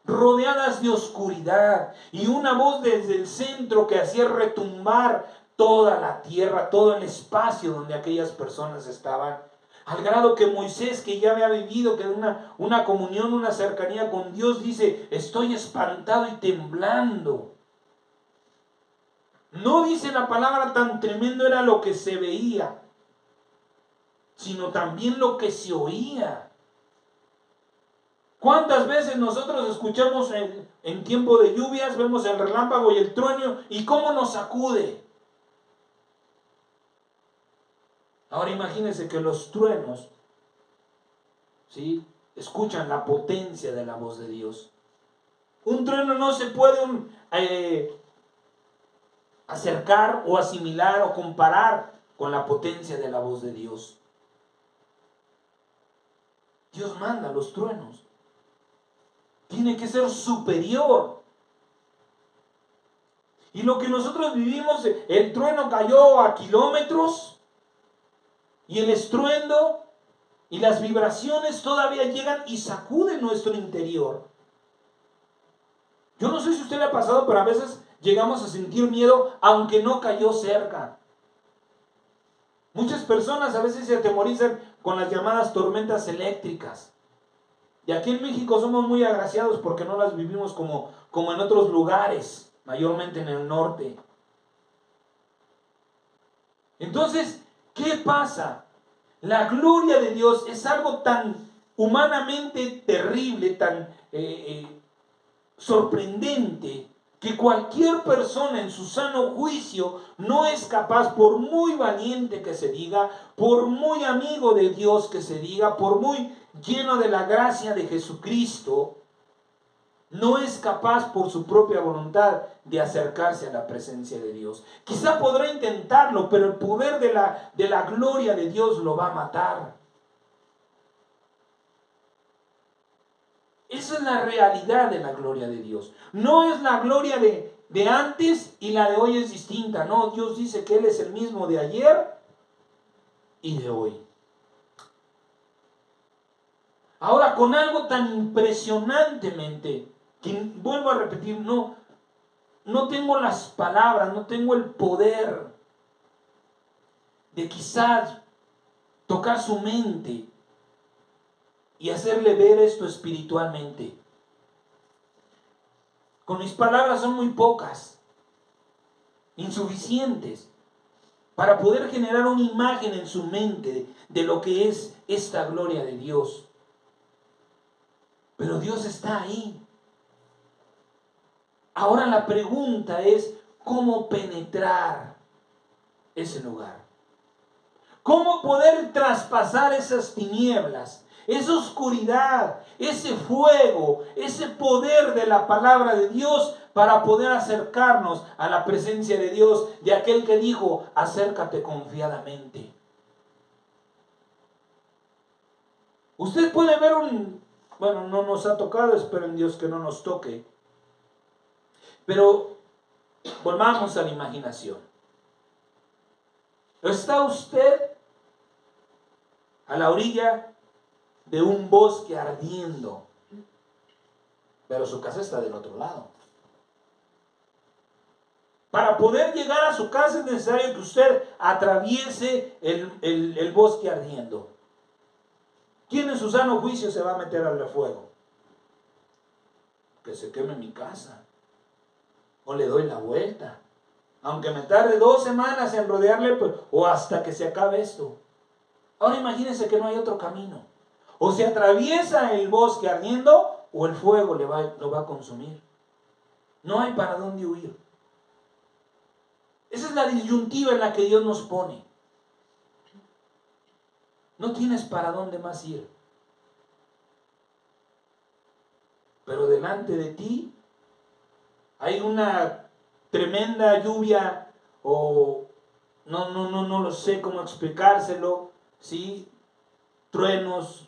rodeadas de oscuridad, y una voz desde el centro que hacía retumbar toda la tierra, todo el espacio donde aquellas personas estaban. Al grado que Moisés, que ya había vivido, que una comunión, una cercanía con Dios, dice, estoy espantado y temblando. No dice la palabra, tan tremendo era lo que se veía, sino también lo que se oía. ¿Cuántas veces nosotros escuchamos en tiempo de lluvias, vemos el relámpago y el trueno y cómo nos sacude? Ahora imagínense que los truenos, ¿sí?, escuchan la potencia de la voz de Dios. Un trueno no se puede acercar o asimilar o comparar con la potencia de la voz de Dios. Dios manda los truenos. Tiene que ser superior. Y lo que nosotros vivimos, el trueno cayó a kilómetros y el estruendo y las vibraciones todavía llegan y sacuden nuestro interior. Yo no sé si a usted le ha pasado, pero a veces llegamos a sentir miedo aunque no cayó cerca. Muchas personas a veces se atemorizan con las llamadas tormentas eléctricas. Y aquí en México somos muy agraciados porque no las vivimos como en otros lugares, mayormente en el norte. Entonces, ¿qué pasa? La gloria de Dios es algo tan humanamente terrible, tan sorprendente, que cualquier persona en su sano juicio no es capaz, por muy valiente que se diga, por muy amigo de Dios que se diga, por muy lleno de la gracia de Jesucristo, no es capaz por su propia voluntad de acercarse a la presencia de Dios. Quizá podrá intentarlo, pero el poder de la gloria de Dios lo va a matar. Esa es la realidad de la gloria de Dios. No es la gloria de antes y la de hoy es distinta. No, Dios dice que Él es el mismo de ayer y de hoy. Ahora, con algo tan impresionantemente, que vuelvo a repetir, no tengo las palabras, no tengo el poder de quizás tocar su mente y hacerle ver esto espiritualmente. Con mis palabras son muy pocas, insuficientes, para poder generar una imagen en su mente de lo que es esta gloria de Dios. Pero Dios está ahí. Ahora la pregunta es, ¿cómo penetrar ese lugar? ¿Cómo poder traspasar esas tinieblas, esa oscuridad, ese fuego, ese poder de la palabra de Dios para poder acercarnos a la presencia de Dios, de aquel que dijo, acércate confiadamente? Usted puede ver bueno, no nos ha tocado, espero en Dios que no nos toque, pero volvamos a la imaginación. ¿Está usted a la orilla de un bosque ardiendo, pero su casa está del otro lado? Para poder llegar a su casa es necesario que usted atraviese el bosque ardiendo. ¿Quién en su sano juicio se va a meter al fuego? Que se queme mi casa. O le doy la vuelta. Aunque me tarde 2 semanas en rodearle, pues, o hasta que se acabe esto. Ahora imagínense que no hay otro camino. O se atraviesa el bosque ardiendo, o el fuego lo va a consumir. No hay para dónde huir. Esa es la disyuntiva en la que Dios nos pone. No tienes para dónde más ir. Pero delante de ti hay una tremenda lluvia, o no lo sé cómo explicárselo, ¿sí? Truenos,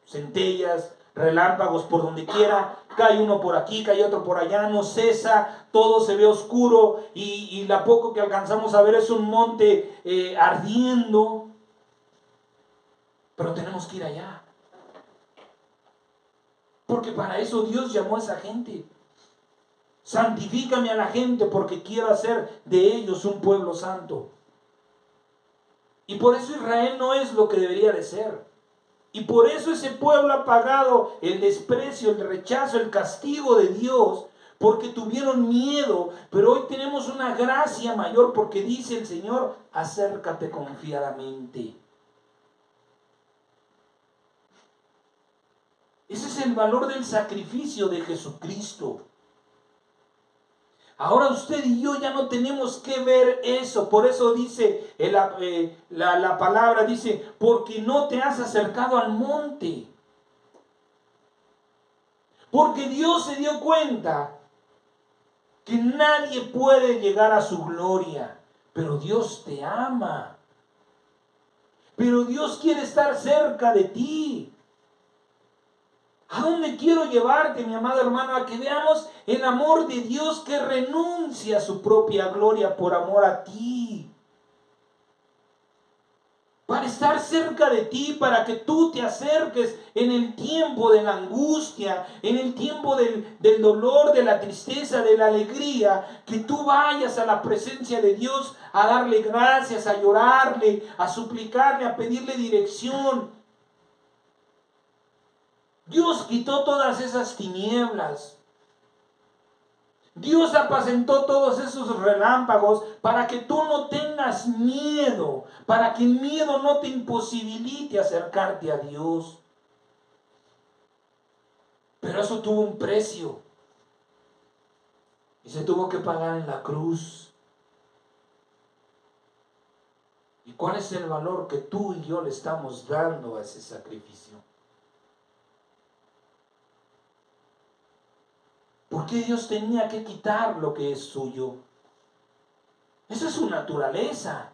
centellas, relámpagos por donde quiera, cae uno por aquí, cae otro por allá, no cesa, todo se ve oscuro y la poco que alcanzamos a ver es un monte ardiendo, pero tenemos que ir allá, porque para eso Dios llamó a esa gente. Santifícame a la gente porque quiero hacer de ellos un pueblo santo. Y por eso Israel no es lo que debería de ser. Y por eso ese pueblo ha pagado el desprecio, el rechazo, el castigo de Dios, porque tuvieron miedo. Pero hoy tenemos una gracia mayor porque dice el Señor, acércate confiadamente. Ese es el valor del sacrificio de Jesucristo. Ahora usted y yo ya no tenemos que ver eso. Por eso dice la palabra, dice, porque no te has acercado al monte. Porque Dios se dio cuenta que nadie puede llegar a su gloria. Pero Dios te ama. Pero Dios quiere estar cerca de ti. ¿A dónde quiero llevarte, mi amado hermano? A que veamos el amor de Dios que renuncia a su propia gloria por amor a ti. Para estar cerca de ti, para que tú te acerques en el tiempo de la angustia, en el tiempo del dolor, de la tristeza, de la alegría, que tú vayas a la presencia de Dios a darle gracias, a llorarle, a suplicarle, a pedirle dirección. Dios quitó todas esas tinieblas. Dios apacentó todos esos relámpagos para que tú no tengas miedo, para que el miedo no te imposibilite acercarte a Dios. Pero eso tuvo un precio y se tuvo que pagar en la cruz. ¿Y cuál es el valor que tú y yo le estamos dando a ese sacrificio? ¿Por qué Dios tenía que quitar lo que es suyo? Esa es su naturaleza.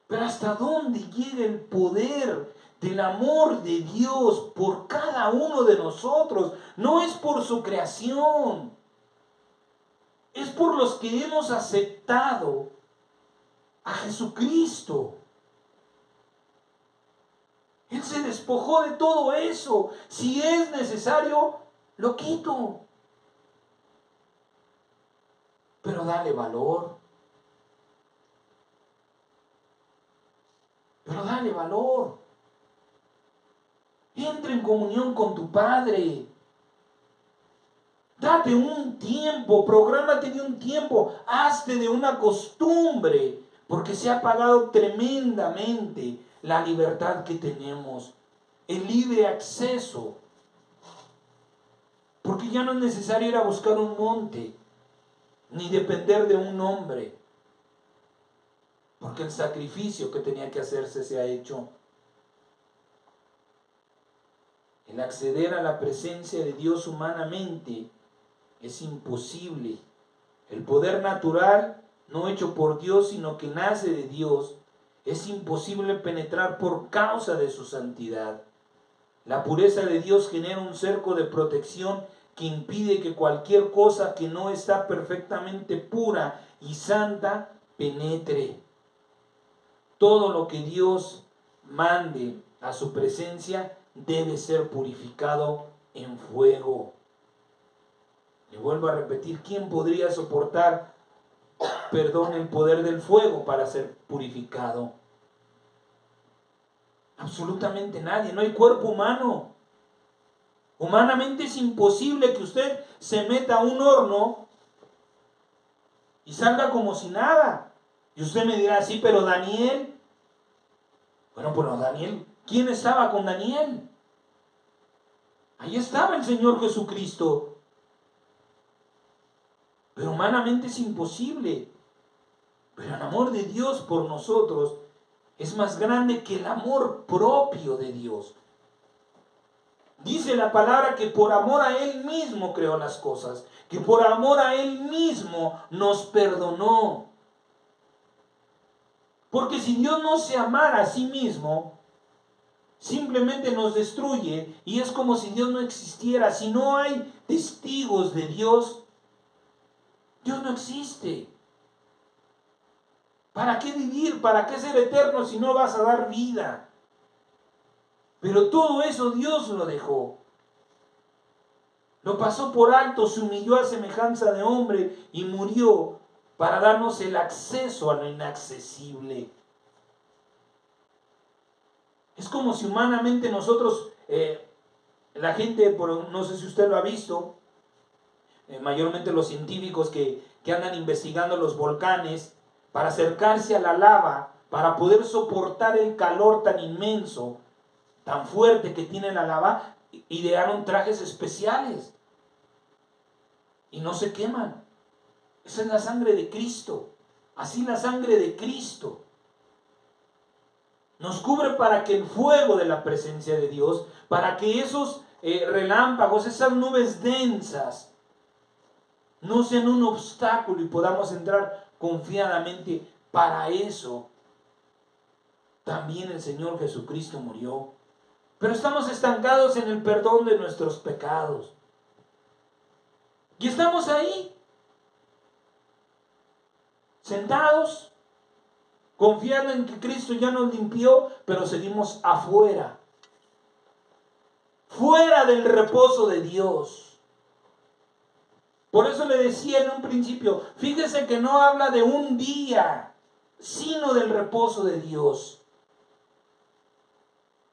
Pero ¿hasta dónde llega el poder del amor de Dios por cada uno de nosotros? No es por su creación. Es por los que hemos aceptado a Jesucristo. Él se despojó de todo eso. Si es necesario, lo quito. Pero dale valor. Pero dale valor. Entra en comunión con tu Padre. Date un tiempo, prográmate de un tiempo, hazte de una costumbre, porque se ha pagado tremendamente la libertad que tenemos, el libre acceso. Porque ya no es necesario ir a buscar un monte, ni depender de un hombre. Porque el sacrificio que tenía que hacerse se ha hecho. El acceder a la presencia de Dios humanamente es imposible. El poder natural, no hecho por Dios, sino que nace de Dios, es imposible penetrar por causa de su santidad. La pureza de Dios genera un cerco de protección que impide que cualquier cosa que no está perfectamente pura y santa penetre. Todo lo que Dios mande a su presencia debe ser purificado en fuego. Le vuelvo a repetir, ¿quién podría soportar, el poder del fuego para ser purificado? Absolutamente nadie, no hay cuerpo humano. Humanamente es imposible que usted se meta a un horno y salga como si nada. Y usted me dirá, sí, pero Daniel. Bueno, pero Daniel, ¿quién estaba con Daniel? Ahí estaba el Señor Jesucristo. Pero humanamente es imposible. Pero el amor de Dios por nosotros es más grande que el amor propio de Dios. Dice la palabra que por amor a Él mismo creó las cosas, que por amor a Él mismo nos perdonó. Porque si Dios no se amara a sí mismo, simplemente nos destruye y es como si Dios no existiera. Si no hay testigos de Dios, Dios no existe. ¿Para qué vivir? ¿Para qué ser eterno si no vas a dar vida? Pero todo eso Dios lo dejó. Lo pasó por alto, se humilló a semejanza de hombre y murió para darnos el acceso a lo inaccesible. Es como si humanamente nosotros, la gente, no sé si usted lo ha visto, mayormente los científicos que andan investigando los volcanes, para acercarse a la lava, para poder soportar el calor tan inmenso, tan fuerte que tiene la lava, idearon trajes especiales y no se queman. Esa es la sangre de Cristo. Así la sangre de Cristo nos cubre para que el fuego de la presencia de Dios, para que esos relámpagos, esas nubes densas, no sean un obstáculo y podamos entrar confiadamente. Para eso también el Señor Jesucristo murió. Pero estamos estancados en el perdón de nuestros pecados. Y estamos ahí, sentados, confiando en que Cristo ya nos limpió, pero seguimos afuera, fuera del reposo de Dios. Por eso le decía en un principio, fíjese que no habla de un día, sino del reposo de Dios.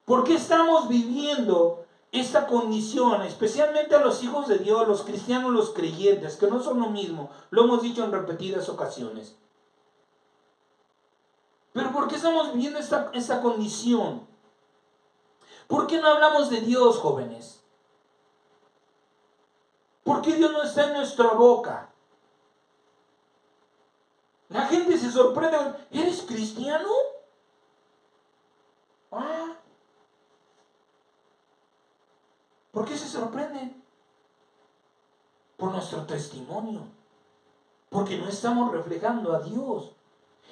¿Por qué estamos viviendo esta condición, especialmente a los hijos de Dios, los cristianos, los creyentes, que no son lo mismo? Lo hemos dicho en repetidas ocasiones. Pero ¿por qué estamos viviendo esta condición? ¿Por qué no hablamos de Dios, jóvenes? ¿Por qué Dios no está en nuestra boca? La gente se sorprende. ¿Eres cristiano? Ah. ¿Por qué se sorprenden? Por nuestro testimonio. Porque no estamos reflejando a Dios.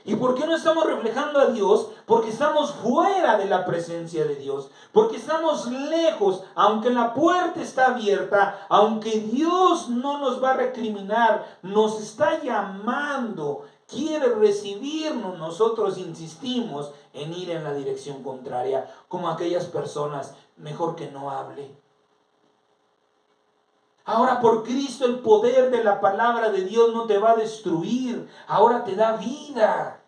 ¿Y por qué no estamos reflejando a Dios? Porque estamos fuera de la presencia de Dios. Porque estamos lejos, aunque la puerta está abierta, aunque Dios no nos va a recriminar, nos está llamando, quiere recibirnos, nosotros insistimos en ir en la dirección contraria, como aquellas personas, mejor que no hable. Ahora por Cristo el poder de la palabra de Dios no te va a destruir. Ahora te da vida.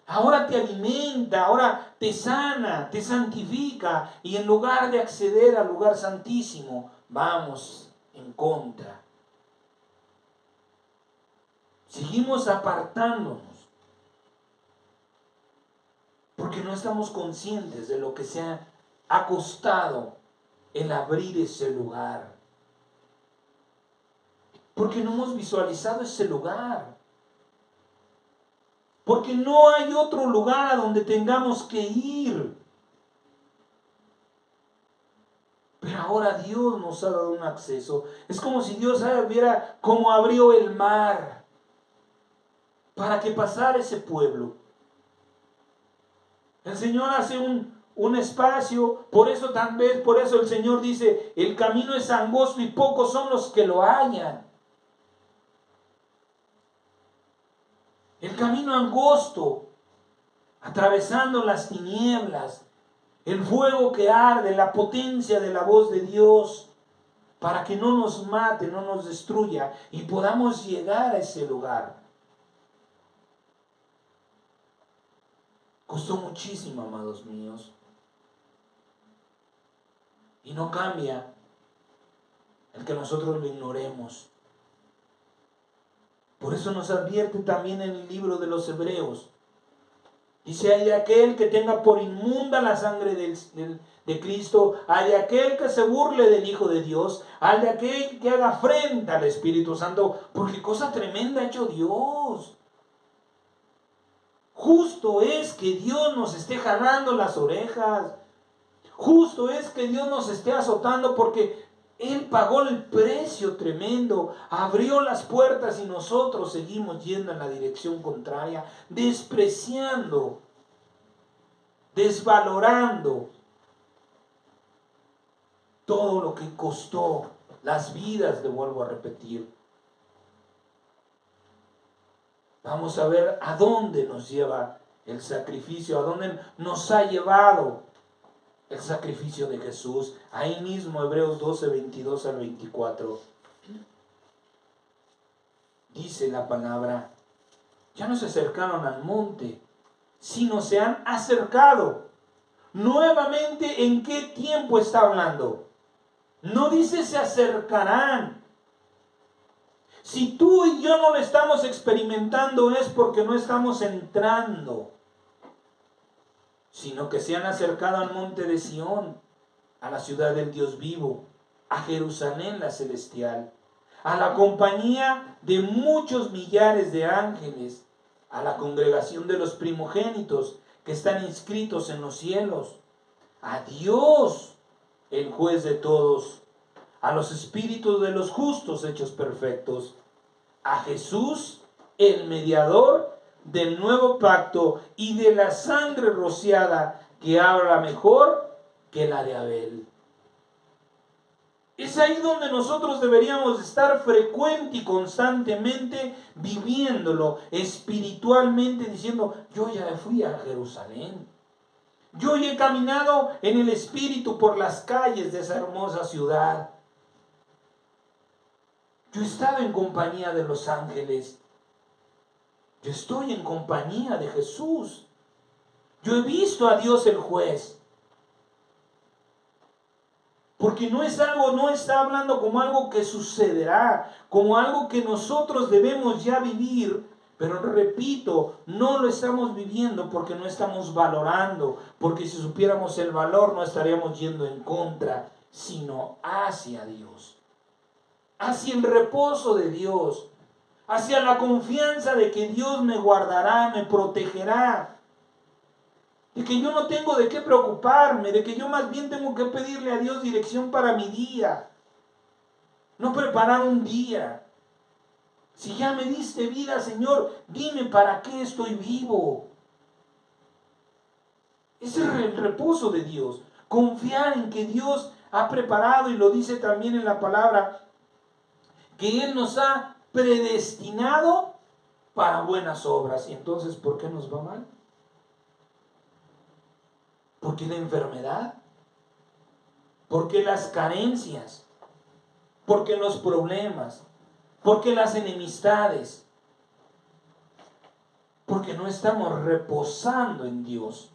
Ahora te alimenta, ahora te sana, te santifica. Y en lugar de acceder al lugar santísimo, vamos en contra. Seguimos apartándonos. Porque no estamos conscientes de lo que se ha costado el abrir ese lugar. Porque no hemos visualizado ese lugar. Porque no hay otro lugar a donde tengamos que ir. Pero ahora Dios nos ha dado un acceso. Es como si Dios viera cómo abrió el mar para que pasara ese pueblo. El Señor hace un espacio, por eso el Señor dice, el camino es angosto y pocos son los que lo hallan. El camino angosto, atravesando las tinieblas, el fuego que arde, la potencia de la voz de Dios, para que no nos mate, no nos destruya y podamos llegar a ese lugar. Costó muchísimo, amados míos. Y no cambia el que nosotros lo ignoremos. Por eso nos advierte también en el libro de los Hebreos. Dice, hay de aquel que tenga por inmunda la sangre de Cristo, hay de aquel que se burle del Hijo de Dios, hay de aquel que haga afrenta al Espíritu Santo, porque cosa tremenda ha hecho Dios. Justo es que Dios nos esté jalando las orejas. Justo es que Dios nos esté azotando porque Él pagó el precio tremendo, abrió las puertas y nosotros seguimos yendo en la dirección contraria, despreciando, desvalorando todo lo que costó las vidas, le vuelvo a repetir. Vamos a ver a dónde nos lleva el sacrificio, a dónde nos ha llevado el sacrificio de Jesús. Ahí mismo, Hebreos 12, 22 al 24. dice la palabra, ya no se acercaron al monte, sino se han acercado. Nuevamente, ¿en qué tiempo está hablando? No dice se acercarán. Si tú y yo no lo estamos experimentando es porque no estamos entrando, sino que se han acercado al monte de Sión, a la ciudad del Dios vivo, a Jerusalén la celestial, a la compañía de muchos millares de ángeles, a la congregación de los primogénitos que están inscritos en los cielos, a Dios, el juez de todos, a los espíritus de los justos hechos perfectos, a Jesús, el mediador del nuevo pacto y de la sangre rociada que habla mejor que la de Abel. Es ahí donde nosotros deberíamos estar frecuente y constantemente viviéndolo espiritualmente, diciendo, yo ya fui a Jerusalén. Yo ya he caminado en el Espíritu por las calles de esa hermosa ciudad. Yo he estado en compañía de los ángeles. Yo estoy en compañía de Jesús. Yo he visto a Dios el juez. Porque no es algo, no está hablando como algo que sucederá, como algo que nosotros debemos ya vivir. Pero repito, no lo estamos viviendo porque no estamos valorando, porque si supiéramos el valor no estaríamos yendo en contra, sino hacia Dios, hacia el reposo de Dios, hacia la confianza de que Dios me guardará, me protegerá, de que yo no tengo de qué preocuparme, de que yo más bien tengo que pedirle a Dios dirección para mi día, no preparar un día. Si ya me diste vida, Señor, dime para qué estoy vivo. Ese es el reposo de Dios. Confiar en que Dios ha preparado, y lo dice también en la palabra, que Él nos ha predestinado para buenas obras. ¿Y entonces por qué nos va mal? ¿Por qué la enfermedad? ¿Por qué las carencias? ¿Por qué los problemas? ¿Por qué las enemistades? Porque no estamos reposando en Dios.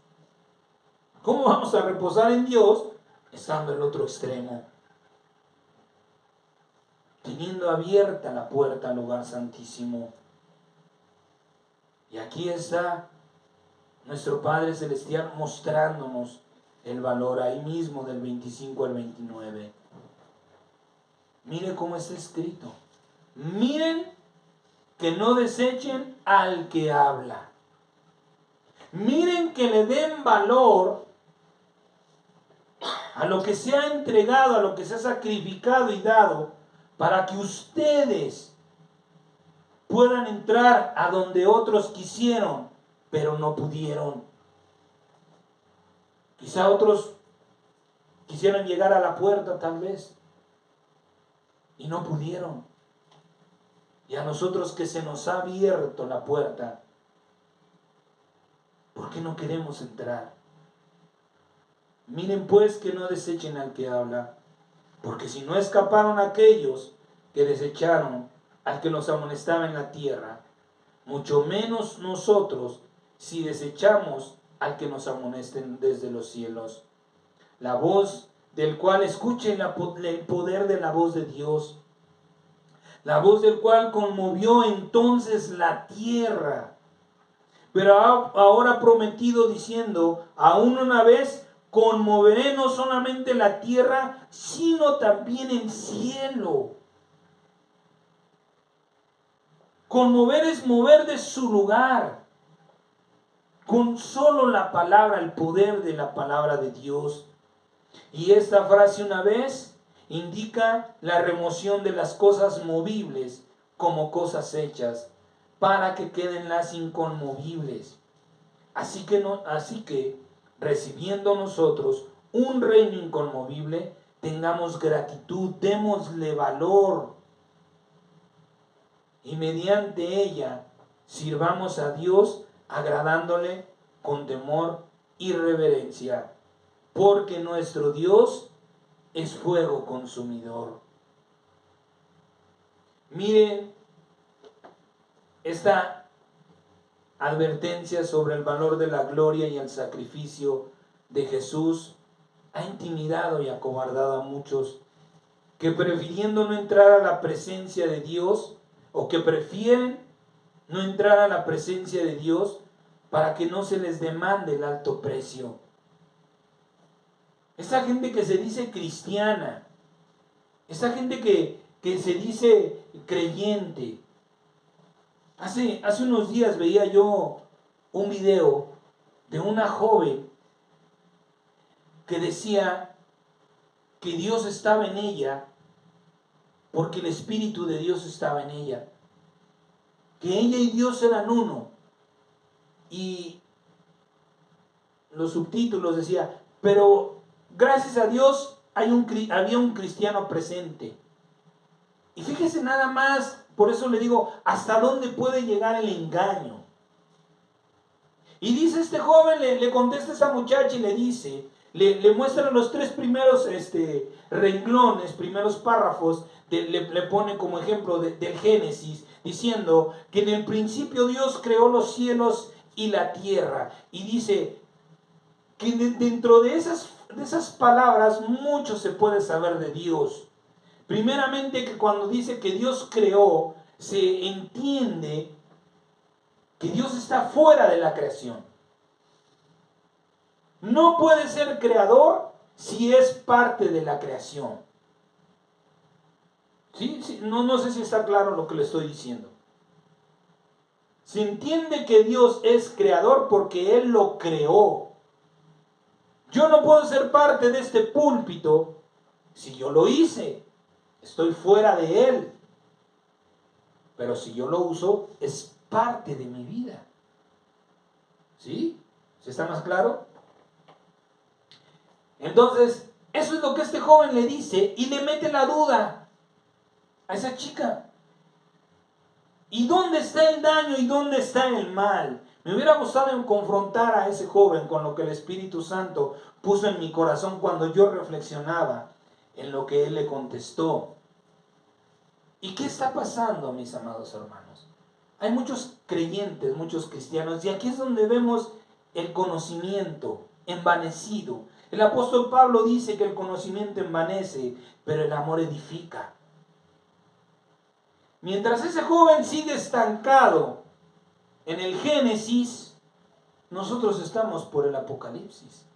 ¿Cómo vamos a reposar en Dios estando en el otro extremo? Teniendo abierta la puerta al lugar santísimo. Y aquí está nuestro Padre Celestial mostrándonos el valor ahí mismo del 25 al 29. Miren cómo está escrito. Miren que no desechen al que habla. Miren que le den valor a lo que se ha entregado, a lo que se ha sacrificado y dado, para que ustedes puedan entrar a donde otros quisieron, pero no pudieron. Quizá otros quisieron llegar a la puerta tal vez y no pudieron. Y a nosotros que se nos ha abierto la puerta, ¿por qué no queremos entrar? Miren pues que no desechen al que habla, porque si no escaparon aquellos que desecharon al que los amonestaba en la tierra, mucho menos nosotros si desechamos al que nos amonesten desde los cielos. La voz del cual escuchen el poder de la voz de Dios, la voz del cual conmovió entonces la tierra, pero ahora ha prometido diciendo, aún una vez conmoveré no solamente la tierra, sino también el cielo. Conmover es mover de su lugar. Con solo la palabra, el poder de la palabra de Dios. Y esta frase una vez indica la remoción de las cosas movibles como cosas hechas, para que queden las inconmovibles. Así que recibiendo nosotros un reino inconmovible, tengamos gratitud, démosle valor, y mediante ella sirvamos a Dios agradándole con temor y reverencia, porque nuestro Dios es fuego consumidor. Miren esta advertencia sobre el valor de la gloria y el sacrificio de Jesús ha intimidado y acobardado a muchos que prefiriendo no entrar a la presencia de Dios, o que prefieren no entrar a la presencia de Dios para que no se les demande el alto precio. Esa gente que se dice cristiana, esa gente que se dice creyente. Hace unos días veía yo un video de una joven que decía que Dios estaba en ella porque el Espíritu de Dios estaba en ella, que ella y Dios eran uno. Y los subtítulos decía, pero gracias a Dios había un cristiano presente. Y fíjese nada más, por eso le digo, hasta dónde puede llegar el engaño. Y dice este joven, le contesta a esa muchacha y le dice, le muestra los 3 primeros renglones, primeros párrafos, le pone como ejemplo del Génesis, diciendo que en el principio Dios creó los cielos y la tierra. Y dice que dentro de esas palabras mucho se puede saber de Dios. Primeramente, que cuando dice que Dios creó, se entiende que Dios está fuera de la creación. No puede ser creador si es parte de la creación. ¿Sí? No sé si está claro lo que le estoy diciendo. Se entiende que Dios es creador porque Él lo creó. Yo no puedo ser parte de este púlpito si yo lo hice. Estoy fuera de Él. Pero si yo lo uso, es parte de mi vida. ¿Sí? ¿Se está más claro? Entonces, eso es lo que este joven le dice y le mete la duda a esa chica. ¿Y dónde está el daño y dónde está el mal? Me hubiera gustado en confrontar a ese joven con lo que el Espíritu Santo puso en mi corazón cuando yo reflexionaba en lo que él le contestó. ¿Y qué está pasando, mis amados hermanos? Hay muchos creyentes, muchos cristianos, y aquí es donde vemos el conocimiento envanecido. El apóstol Pablo dice que el conocimiento envanece, pero el amor edifica. Mientras ese joven sigue estancado en el Génesis, nosotros estamos por el Apocalipsis.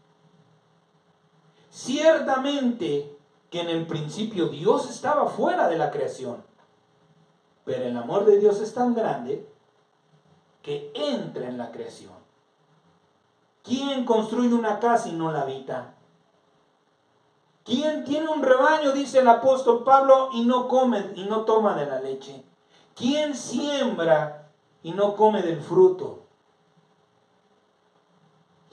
Ciertamente que en el principio Dios estaba fuera de la creación, pero el amor de Dios es tan grande que entra en la creación. ¿Quién construye una casa y no la habita? ¿Quién tiene un rebaño, dice el apóstol Pablo, y no come y no toma de la leche? ¿Quién siembra y no come del fruto?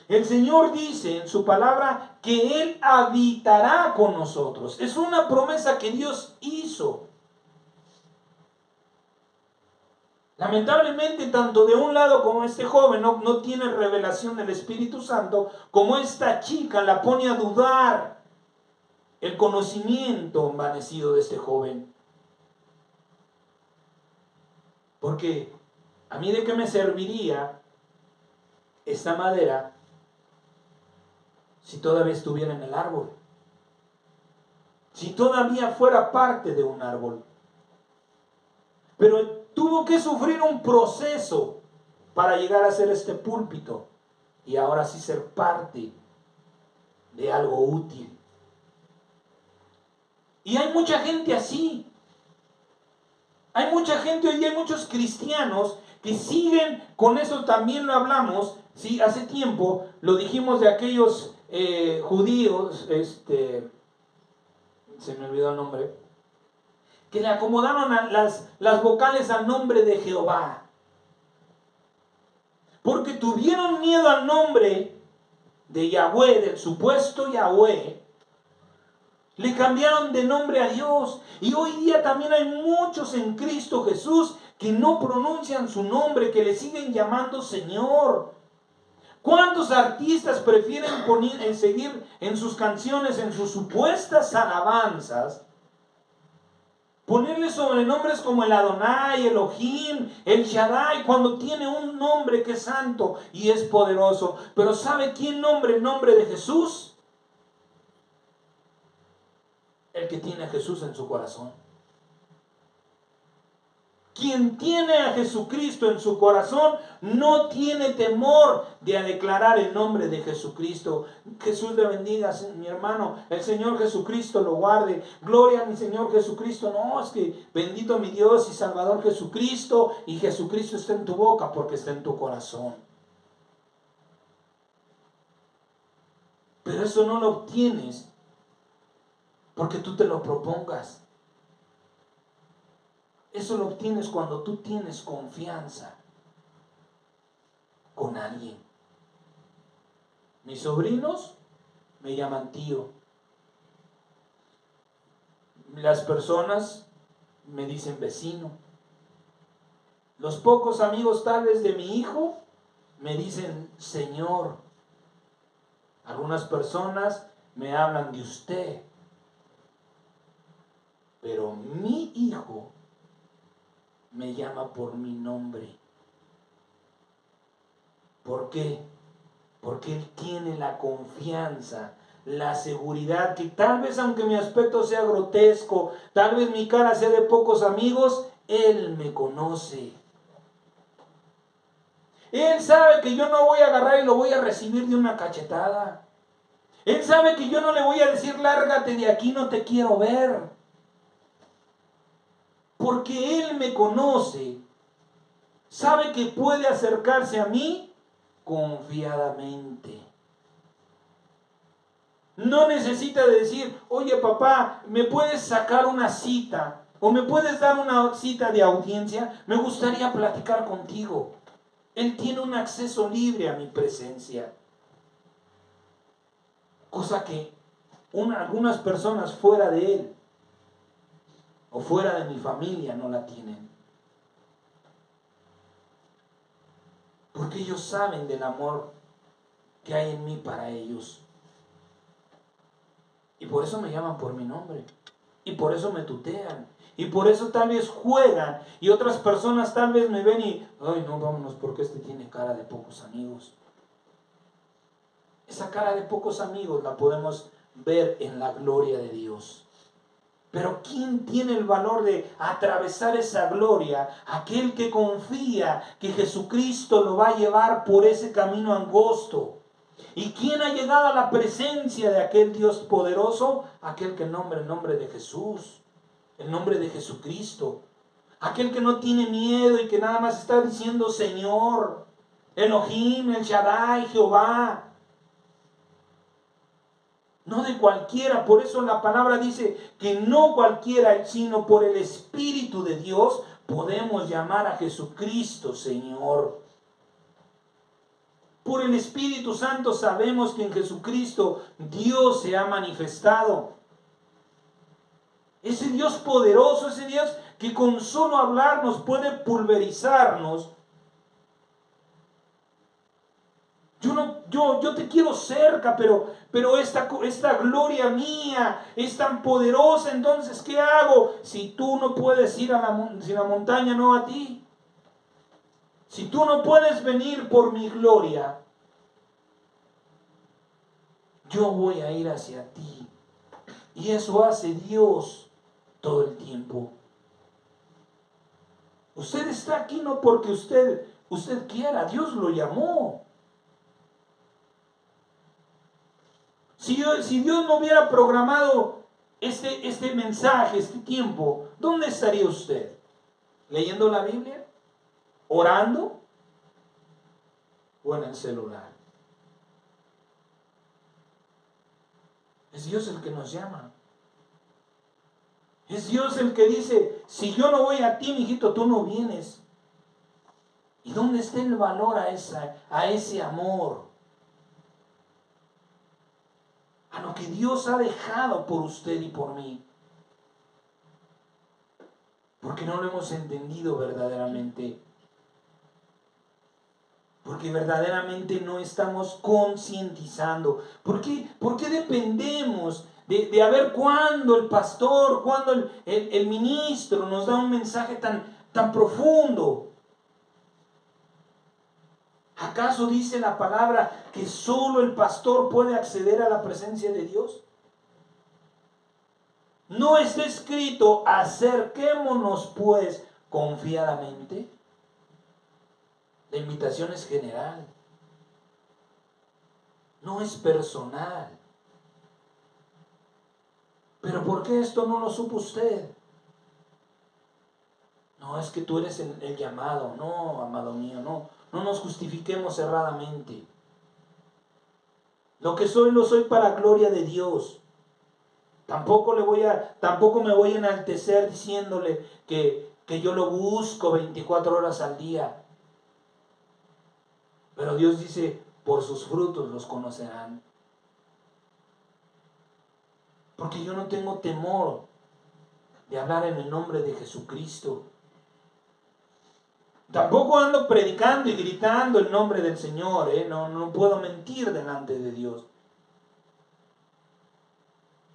El Señor dice en su palabra que Él habitará con nosotros. Es una promesa que Dios hizo. Lamentablemente, tanto de un lado como este joven no tiene revelación del Espíritu Santo, como esta chica la pone a dudar el conocimiento envanecido de este joven. Porque a mí de qué me serviría esta madera si todavía estuviera en el árbol, si todavía fuera parte de un árbol. Pero tuvo que sufrir un proceso para llegar a ser este púlpito y ahora sí ser parte de algo útil. Y hay mucha gente así. Hay mucha gente, hoy hay muchos cristianos que siguen con eso. También lo hablamos, ¿sí? Hace tiempo lo dijimos de aquellos judíos, se me olvidó el nombre, que le acomodaron las vocales al nombre de Jehová. Porque tuvieron miedo al nombre de Yahweh, del supuesto Yahweh, le cambiaron de nombre a Dios. Y hoy día también hay muchos en Cristo Jesús que no pronuncian su nombre, que le siguen llamando Señor. ¿Cuántos artistas prefieren seguir en sus canciones, en sus supuestas alabanzas, Ponerle sobrenombres como el Adonai, Elohim, el Shaddai, cuando tiene un nombre que es santo y es poderoso. Pero ¿sabe quién nombra el nombre de Jesús? El que tiene a Jesús en su corazón. Quien tiene a Jesucristo en su corazón no tiene temor de declarar el nombre de Jesucristo. Jesús le bendiga, mi hermano. El Señor Jesucristo lo guarde. Gloria a mi Señor Jesucristo. No, es que bendito mi Dios y Salvador Jesucristo. Y Jesucristo está en tu boca porque está en tu corazón. Pero eso no lo obtienes porque tú te lo propongas. Eso lo obtienes cuando tú tienes confianza con alguien. Mis sobrinos me llaman tío. Las personas me dicen vecino. Los pocos amigos tal vez de mi hijo me dicen señor. Algunas personas me hablan de usted. Pero mi hijo me llama por mi nombre. ¿Por qué? Porque él tiene la confianza, la seguridad que tal vez aunque mi aspecto sea grotesco, tal vez mi cara sea de pocos amigos, él me conoce. Él sabe que yo no voy a agarrar y lo voy a recibir de una cachetada. Él sabe que yo no le voy a decir lárgate de aquí, no te quiero ver. Porque Él me conoce, sabe que puede acercarse a mí confiadamente. No necesita decir, oye papá, ¿me puedes sacar una cita? ¿O me puedes dar una cita de audiencia? Me gustaría platicar contigo. Él tiene un acceso libre a mi presencia. Cosa que algunas personas fuera de Él o fuera de mi familia no la tienen. Porque ellos saben del amor que hay en mí para ellos. Y por eso me llaman por mi nombre. Y por eso me tutean. Y por eso tal vez juegan. Y otras personas tal vez me ven y, ay no, vámonos porque este tiene cara de pocos amigos. Esa cara de pocos amigos la podemos ver en la gloria de Dios. Pero ¿quién tiene el valor de atravesar esa gloria? Aquel que confía que Jesucristo lo va a llevar por ese camino angosto. ¿Y quién ha llegado a la presencia de aquel Dios poderoso? Aquel que nombra el nombre de Jesús, el nombre de Jesucristo. Aquel que no tiene miedo y que nada más está diciendo Señor, Elohim, el Shaddai, Jehová. No de cualquiera, por eso la palabra dice que no cualquiera, sino por el Espíritu de Dios podemos llamar a Jesucristo Señor. Por el Espíritu Santo sabemos que en Jesucristo Dios se ha manifestado. Ese Dios poderoso, ese Dios que con solo hablarnos puede pulverizarnos. Yo te quiero cerca, pero esta gloria mía es tan poderosa, entonces ¿qué hago? Si tú no puedes ir si la montaña no a ti. Si tú no puedes venir por mi gloria, yo voy a ir hacia ti. Y eso hace Dios todo el tiempo. Usted está aquí no porque usted quiera, Dios lo llamó. Si Dios no hubiera programado este mensaje, este tiempo, ¿dónde estaría usted? ¿Leyendo la Biblia? ¿Orando? ¿O en el celular? Es Dios el que nos llama. Es Dios el que dice, si yo no voy a ti, mijito, tú no vienes. ¿Y dónde está el valor a ese amor? A lo que Dios ha dejado por usted y por mí. Porque no lo hemos entendido verdaderamente. Porque verdaderamente no estamos concientizando. ¿Por qué dependemos de a ver cuándo el pastor, cuándo el ministro nos da un mensaje tan profundo. ¿Acaso dice la palabra que solo el pastor puede acceder a la presencia de Dios? ¿No está escrito, acerquémonos pues confiadamente? La invitación es general, no es personal. ¿Pero por qué esto no lo supo usted? No, es que tú eres el llamado. No, amado mío, no nos justifiquemos erradamente. Lo que soy, lo soy para gloria de Dios. Tampoco me voy a enaltecer diciéndole que yo lo busco 24 horas al día. Pero Dios dice, por sus frutos los conocerán. Porque yo no tengo temor de hablar en el nombre de Jesucristo. Tampoco ando predicando y gritando el nombre del Señor, no puedo mentir delante de Dios.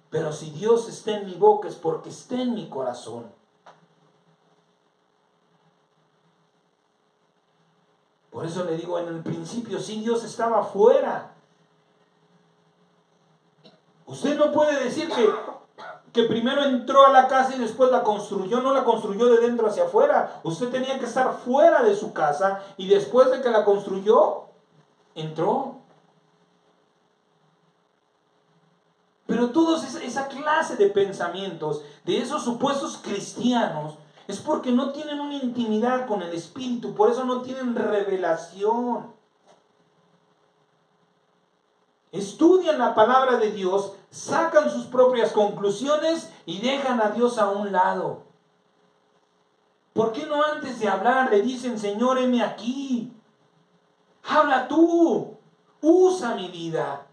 Pero si Dios está en mi boca es porque está en mi corazón. Por eso le digo, en el principio sí Dios estaba afuera. Usted no puede decir que primero entró a la casa y después la construyó. No la construyó de dentro hacia afuera. Usted tenía que estar fuera de su casa y después de que la construyó, entró. Pero toda esa clase de pensamientos, de esos supuestos cristianos, es porque no tienen una intimidad con el Espíritu, por eso no tienen revelación. Estudian la palabra de Dios, sacan sus propias conclusiones y dejan a Dios a un lado. ¿Por qué no antes de hablar le dicen, Señor, heme aquí? Habla tú, usa mi vida.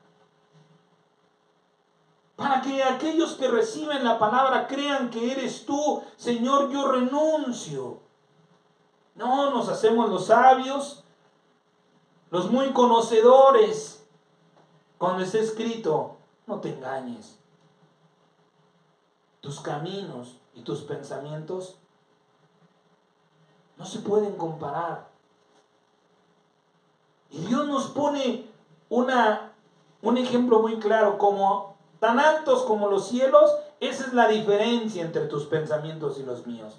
Para que aquellos que reciben la palabra crean que eres tú, Señor, yo renuncio. No, nos hacemos los sabios, los muy conocedores. Cuando está escrito, no te engañes. Tus caminos y tus pensamientos no se pueden comparar. Y Dios nos pone un ejemplo muy claro, como tan altos como los cielos, esa es la diferencia entre tus pensamientos y los míos.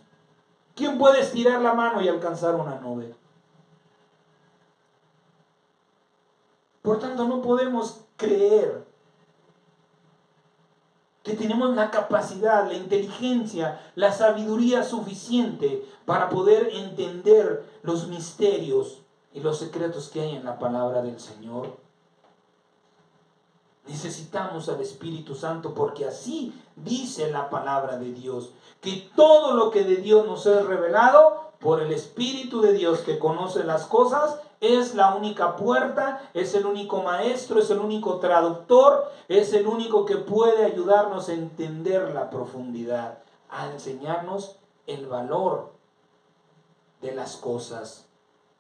¿Quién puede estirar la mano y alcanzar una nube? Por tanto, no podemos creer que tenemos la capacidad, la inteligencia, la sabiduría suficiente para poder entender los misterios y los secretos que hay en la palabra del Señor. Necesitamos al Espíritu Santo porque así dice la palabra de Dios, que todo lo que de Dios nos es revelado por el Espíritu de Dios que conoce las cosas, es la única puerta, es el único maestro, es el único traductor, es el único que puede ayudarnos a entender la profundidad, a enseñarnos el valor de las cosas,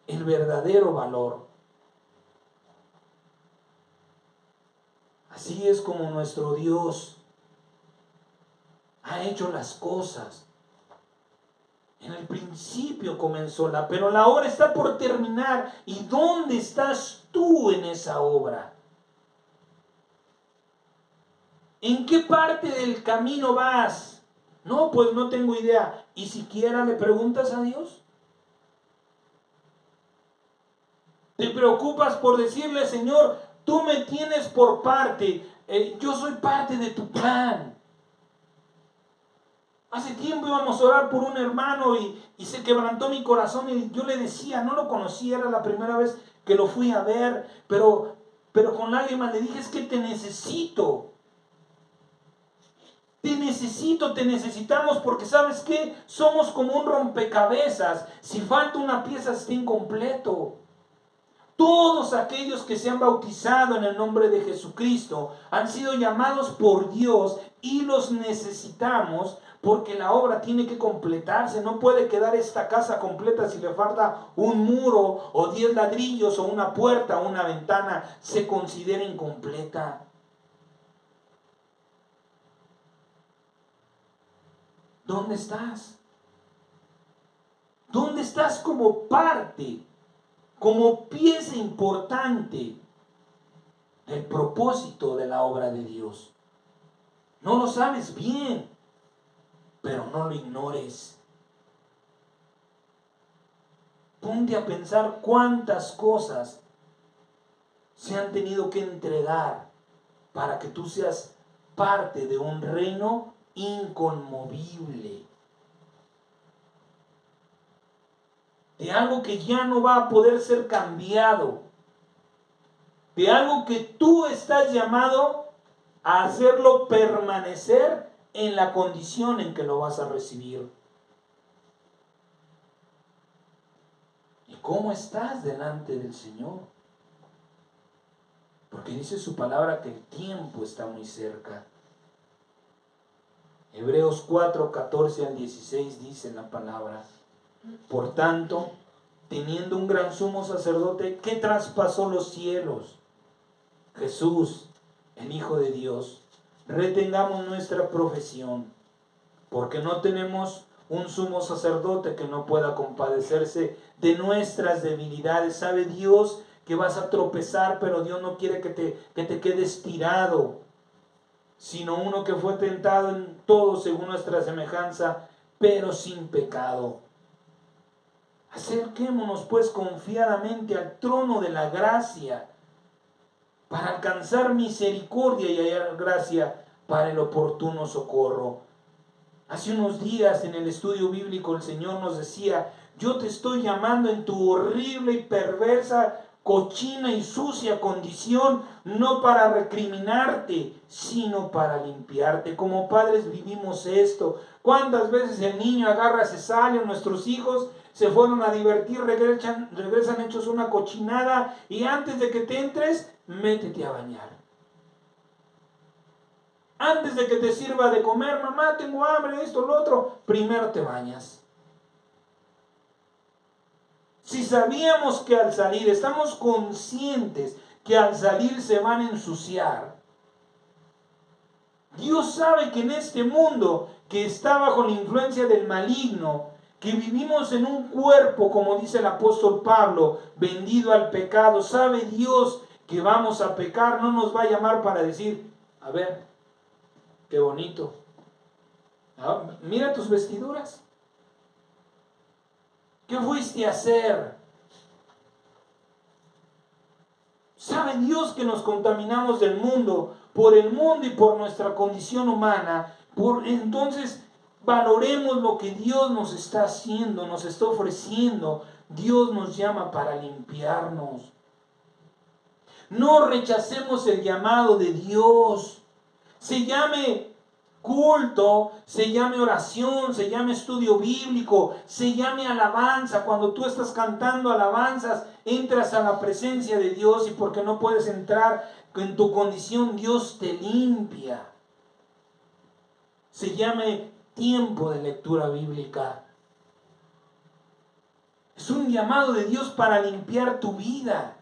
el verdadero valor. Así es como nuestro Dios ha hecho las cosas. En el principio comenzó pero la obra está por terminar. ¿Y dónde estás tú en esa obra? ¿En qué parte del camino vas? No, pues no tengo idea. ¿Y siquiera le preguntas a Dios? ¿Te preocupas por decirle, Señor, tú me tienes por parte? Yo soy parte de tu plan. Hace tiempo íbamos a orar por un hermano y se quebrantó mi corazón y yo le decía, no lo conocía, era la primera vez que lo fui a ver, pero con lágrimas le dije, es que te necesito. Te necesito, te necesitamos porque ¿sabes qué? Somos como un rompecabezas. Si falta una pieza está incompleto. Todos aquellos que se han bautizado en el nombre de Jesucristo han sido llamados por Dios y los necesitamos porque la obra tiene que completarse. No puede quedar esta casa completa si le falta un muro o 10 ladrillos o una puerta o una ventana. Se considera incompleta. ¿Dónde estás? ¿Dónde estás como parte, como pieza importante del propósito de la obra de Dios? No lo sabes bien, pero no lo ignores. Ponte a pensar cuántas cosas se han tenido que entregar para que tú seas parte de un reino inconmovible. De algo que ya no va a poder ser cambiado. De algo que tú estás llamado a hacerlo permanecer en la condición en que lo vas a recibir. ¿Y cómo estás delante del Señor? Porque dice su palabra que el tiempo está muy cerca. Hebreos 4, 14 al 16 dice la palabra: por tanto, teniendo un gran sumo sacerdote que traspasó los cielos, Jesús, el Hijo de Dios, retengamos nuestra profesión, porque no tenemos un sumo sacerdote que no pueda compadecerse de nuestras debilidades. Sabe Dios que vas a tropezar, pero Dios no quiere que te quedes tirado, sino uno que fue tentado en todo según nuestra semejanza, pero sin pecado. Acerquémonos pues confiadamente al trono de la gracia, para alcanzar misericordia y hallar gracia para el oportuno socorro. Hace unos días en el estudio bíblico el Señor nos decía: yo te estoy llamando en tu horrible y perversa, cochina y sucia condición, no para recriminarte, sino para limpiarte. Como padres vivimos esto. ¿Cuántas veces el niño agarra, se sale, o nuestros hijos se fueron a divertir, regresan hechos una cochinada, y antes de que te entres, métete a bañar? Antes de que te sirva de comer: mamá, tengo hambre, esto, lo otro, primero te bañas. Si sabíamos que al salir, estamos conscientes que al salir se van a ensuciar. Dios sabe que en este mundo que está bajo la influencia del maligno, que vivimos en un cuerpo, como dice el apóstol Pablo, vendido al pecado, sabe Dios que vamos a pecar. No nos va a llamar para decir: a ver, qué bonito, mira tus vestiduras, ¿qué fuiste a hacer? Sabe Dios que nos contaminamos del mundo, por el mundo y por nuestra condición humana. Entonces valoremos lo que Dios nos está haciendo, nos está ofreciendo. Dios nos llama para limpiarnos. No rechacemos el llamado de Dios. Se llame culto, se llame oración, se llame estudio bíblico, se llame alabanza. Cuando tú estás cantando alabanzas, entras a la presencia de Dios, y porque no puedes entrar en tu condición, Dios te limpia. Se llame tiempo de lectura bíblica. Es un llamado de Dios para limpiar tu vida,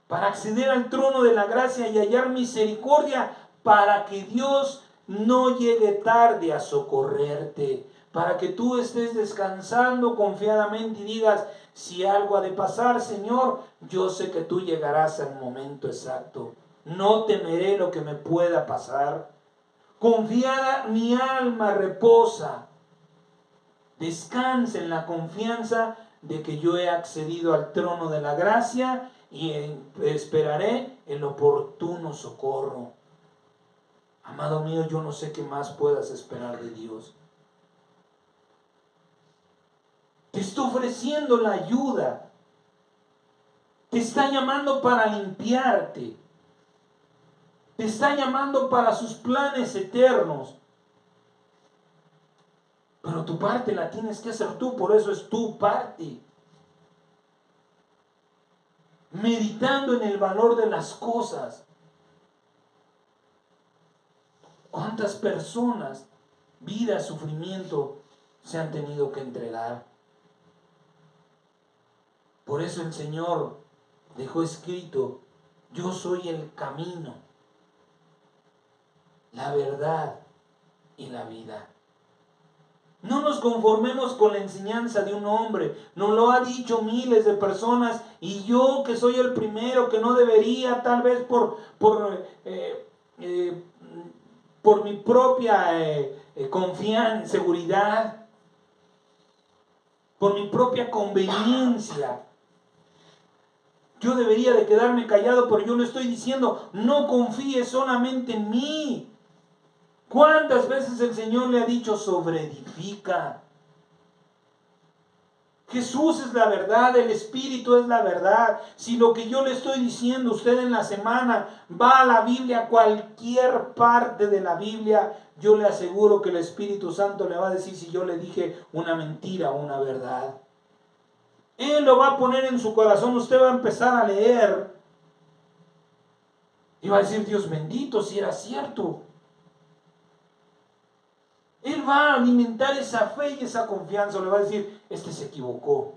para acceder al trono de la gracia y hallar misericordia, para que Dios no llegue tarde a socorrerte, para que tú estés descansando confiadamente y digas: si algo ha de pasar, Señor, yo sé que tú llegarás al momento exacto. No temeré lo que me pueda pasar. Confiada mi alma reposa. Descansa en la confianza de que yo he accedido al trono de la gracia y esperaré el oportuno socorro. Amado mío, yo no sé qué más puedas esperar de Dios. Te está ofreciendo la ayuda. Te está llamando para limpiarte. Te está llamando para sus planes eternos. Pero tu parte la tienes que hacer tú, por eso es tu parte. Meditando en el valor de las cosas. ¿Cuántas personas, vida, sufrimiento, se han tenido que entregar? Por eso el Señor dejó escrito: yo soy el camino, la verdad y la vida. No nos conformemos con la enseñanza de un hombre. Nos lo ha dicho miles de personas, y yo, que soy el primero, que no debería, tal vez por mi propia confianza, seguridad, por mi propia conveniencia, yo debería de quedarme callado, pero yo le estoy diciendo, no confíes solamente en mí. ¿Cuántas veces el Señor le ha dicho, sobreedifica? Jesús es la verdad, el Espíritu es la verdad. Si lo que yo le estoy diciendo, usted en la semana va a la Biblia, cualquier parte de la Biblia, yo le aseguro que el Espíritu Santo le va a decir si yo le dije una mentira o una verdad. Él lo va a poner en su corazón, usted va a empezar a leer y va a decir, Dios bendito, si era cierto. Él va a alimentar esa fe y esa confianza. Le va a decir, este se equivocó.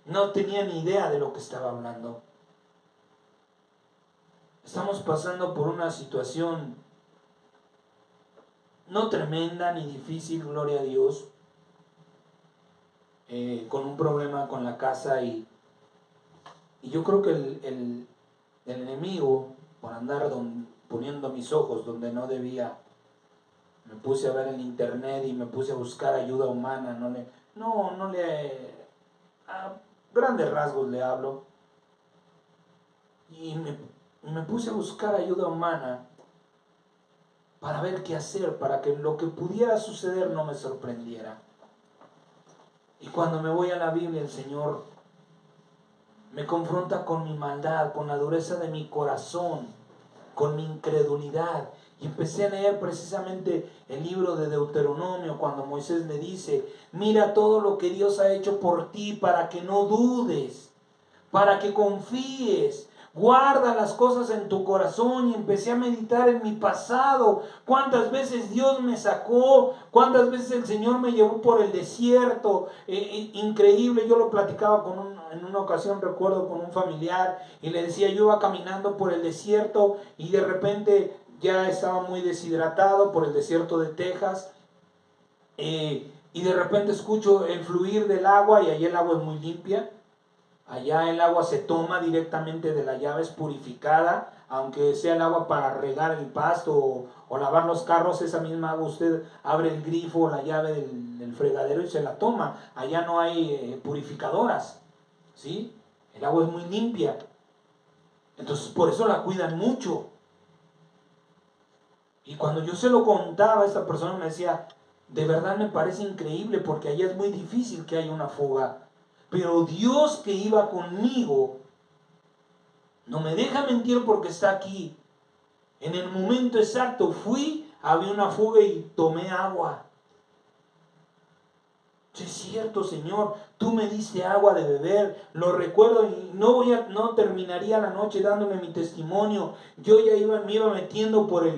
No tenía ni idea de lo que estaba hablando. Estamos pasando por una situación no tremenda ni difícil, gloria a Dios, con un problema con la casa, y yo creo que el enemigo, por andar poniendo mis ojos donde no debía, me puse a ver en internet y me puse a buscar ayuda humana. A grandes rasgos le hablo. Y me puse a buscar ayuda humana para ver qué hacer, para que lo que pudiera suceder no me sorprendiera. Y cuando me voy a la Biblia, el Señor me confronta con mi maldad, con la dureza de mi corazón, con mi incredulidad. Y empecé a leer precisamente el libro de Deuteronomio, cuando Moisés le dice, mira todo lo que Dios ha hecho por ti, para que no dudes, para que confíes. Guarda las cosas en tu corazón. Y empecé a meditar en mi pasado, cuántas veces Dios me sacó, cuántas veces el Señor me llevó por el desierto. Increíble. Yo lo platicaba en una ocasión, recuerdo, con un familiar, y le decía, yo iba caminando por el desierto y de repente ya estaba muy deshidratado por el desierto de Texas, y de repente escucho el fluir del agua, y allí el agua es muy limpia. Allá el agua se toma directamente de la llave, es purificada, aunque sea el agua para regar el pasto o lavar los carros. Esa misma agua usted abre el grifo o la llave del fregadero y se la toma. Allá no hay purificadoras, ¿sí? El agua es muy limpia. Entonces por eso la cuidan mucho. Y cuando yo se lo contaba, esta persona me decía, de verdad me parece increíble, porque allá es muy difícil que haya una fuga. Pero Dios, que iba conmigo, no me deja mentir, porque está aquí. En el momento exacto fui, había una fuga y tomé agua. Es cierto, Señor, tú me diste agua de beber, lo recuerdo, y no terminaría la noche dándole mi testimonio. Yo ya me iba metiendo por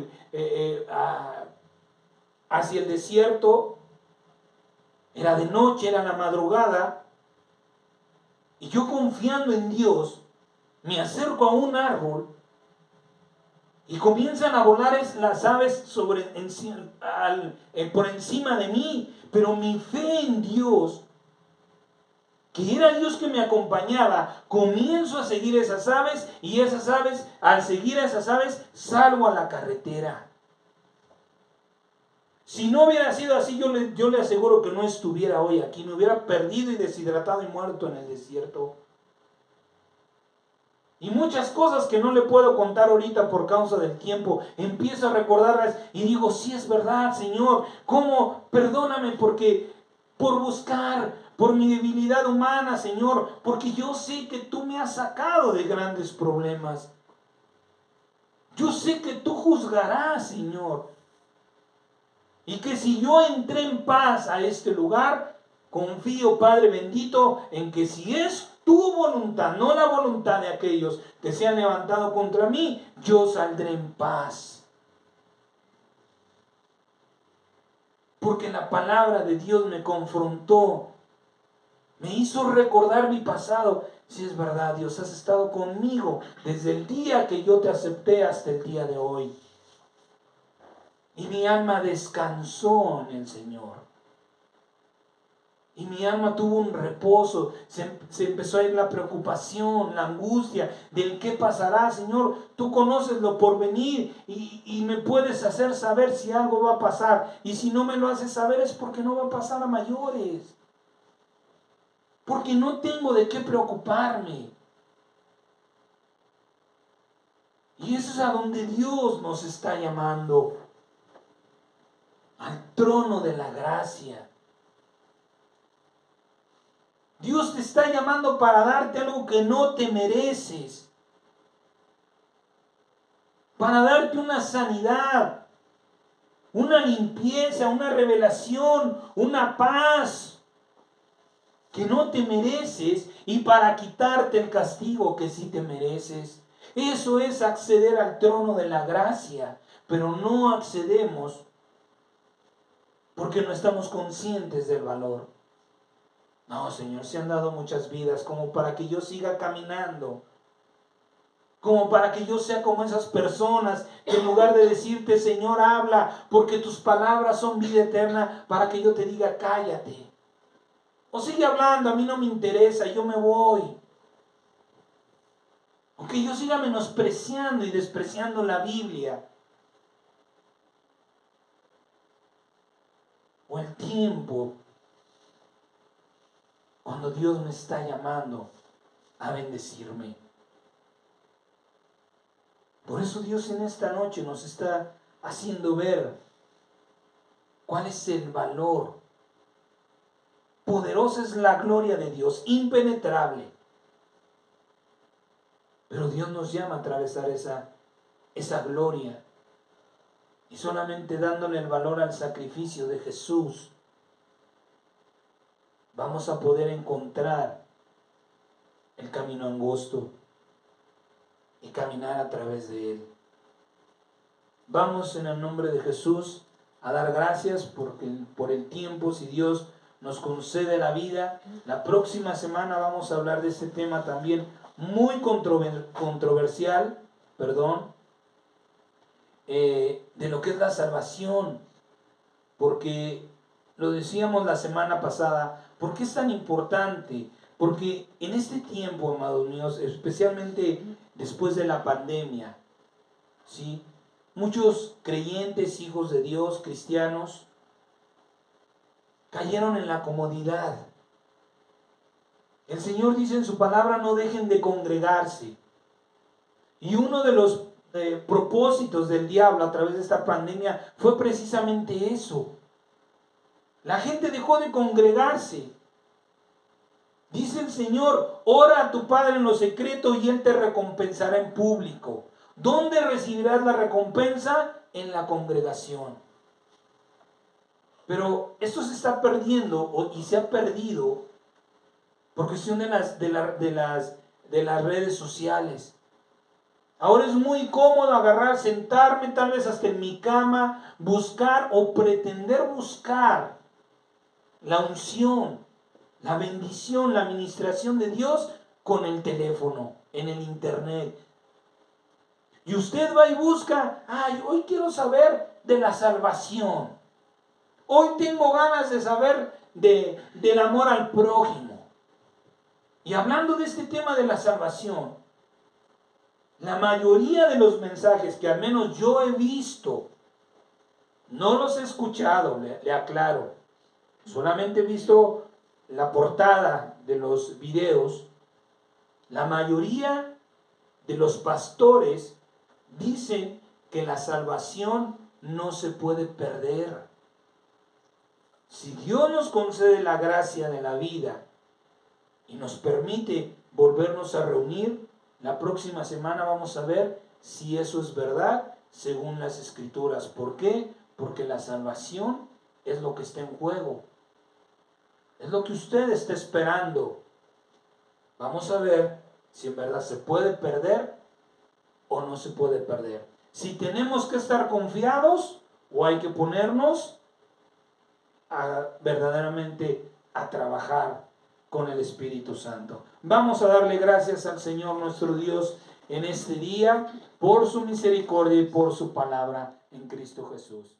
hacia el desierto. Era de noche, era la madrugada, y yo, confiando en Dios, me acerco a un árbol y comienzan a volar las aves por encima de mí. Pero mi fe en Dios, que era Dios que me acompañaba, comienzo a seguir esas aves, y esas aves, al seguir a esas aves, salgo a la carretera. Si no hubiera sido así, yo le aseguro que no estuviera hoy aquí. Me hubiera perdido y deshidratado y muerto en el desierto. Y muchas cosas que no le puedo contar ahorita por causa del tiempo, empiezo a recordarlas y digo, sí es verdad, Señor. ¿Cómo? Perdóname por buscar, por mi debilidad humana, Señor, porque yo sé que tú me has sacado de grandes problemas. Yo sé que tú juzgarás, Señor. Y que si yo entré en paz a este lugar, confío, Padre bendito, en que si es tu voluntad, no la voluntad de aquellos que se han levantado contra mí, yo saldré en paz. Porque la palabra de Dios me confrontó, me hizo recordar mi pasado. Si es verdad, Dios, has estado conmigo desde el día que yo te acepté hasta el día de hoy. Y mi alma descansó en el Señor. Y mi alma tuvo un reposo, se empezó a ir la preocupación, la angustia del qué pasará. Señor, tú conoces lo por venir y me puedes hacer saber si algo va a pasar. Y si no me lo haces saber es porque no va a pasar a mayores. Porque no tengo de qué preocuparme. Y eso es a donde Dios nos está llamando. Al trono de la gracia. Dios te está llamando para darte algo que no te mereces. Para darte una sanidad, una limpieza, una revelación, una paz que no te mereces y para quitarte el castigo que sí te mereces. Eso es acceder al trono de la gracia, pero no accedemos porque no estamos conscientes del valor. No, Señor, se han dado muchas vidas como para que yo siga caminando. Como para que yo sea como esas personas que en lugar de decirte, Señor, habla, porque tus palabras son vida eterna, para que yo te diga, cállate. O sigue hablando, a mí no me interesa, yo me voy. O que yo siga menospreciando y despreciando la Biblia. O el tiempo cuando Dios me está llamando a bendecirme. Por eso Dios en esta noche nos está haciendo ver cuál es el valor. Poderosa es la gloria de Dios, impenetrable. Pero Dios nos llama a atravesar esa gloria. Y solamente dándole el valor al sacrificio de Jesús, vamos a poder encontrar el camino angosto y caminar a través de él. Vamos en el nombre de Jesús a dar gracias por el tiempo, si Dios nos concede la vida. La próxima semana vamos a hablar de este tema también muy controversial, de lo que es la salvación, porque lo decíamos la semana pasada. ¿Por qué es tan importante? Porque en este tiempo, amados míos, especialmente después de la pandemia, ¿sí?, muchos creyentes, hijos de Dios, cristianos, cayeron en la comodidad. El Señor dice en su palabra, no dejen de congregarse. Y uno de los propósitos del diablo a través de esta pandemia fue precisamente eso. La gente dejó de congregarse. Dice el Señor, ora a tu Padre en lo secreto y Él te recompensará en público. ¿Dónde recibirás la recompensa? En la congregación. Pero esto se está perdiendo y se ha perdido por cuestión de las redes sociales. Ahora es muy cómodo agarrar, sentarme tal vez hasta en mi cama, buscar o pretender buscar la unción, la bendición, la administración de Dios con el teléfono, en el internet. Y usted va y busca, hoy quiero saber de la salvación. Hoy tengo ganas de saber del amor al prójimo. Y hablando de este tema de la salvación, la mayoría de los mensajes que al menos yo he visto, no los he escuchado, le aclaro, solamente he visto la portada de los videos. La mayoría de los pastores dicen que la salvación no se puede perder. Si Dios nos concede la gracia de la vida y nos permite volvernos a reunir, la próxima semana vamos a ver si eso es verdad según las Escrituras. ¿Por qué? Porque la salvación es lo que está en juego. Es lo que usted está esperando. Vamos a ver si en verdad se puede perder o no se puede perder. Si tenemos que estar confiados o hay que ponernos verdaderamente a trabajar con el Espíritu Santo. Vamos a darle gracias al Señor nuestro Dios en este día por su misericordia y por su palabra en Cristo Jesús.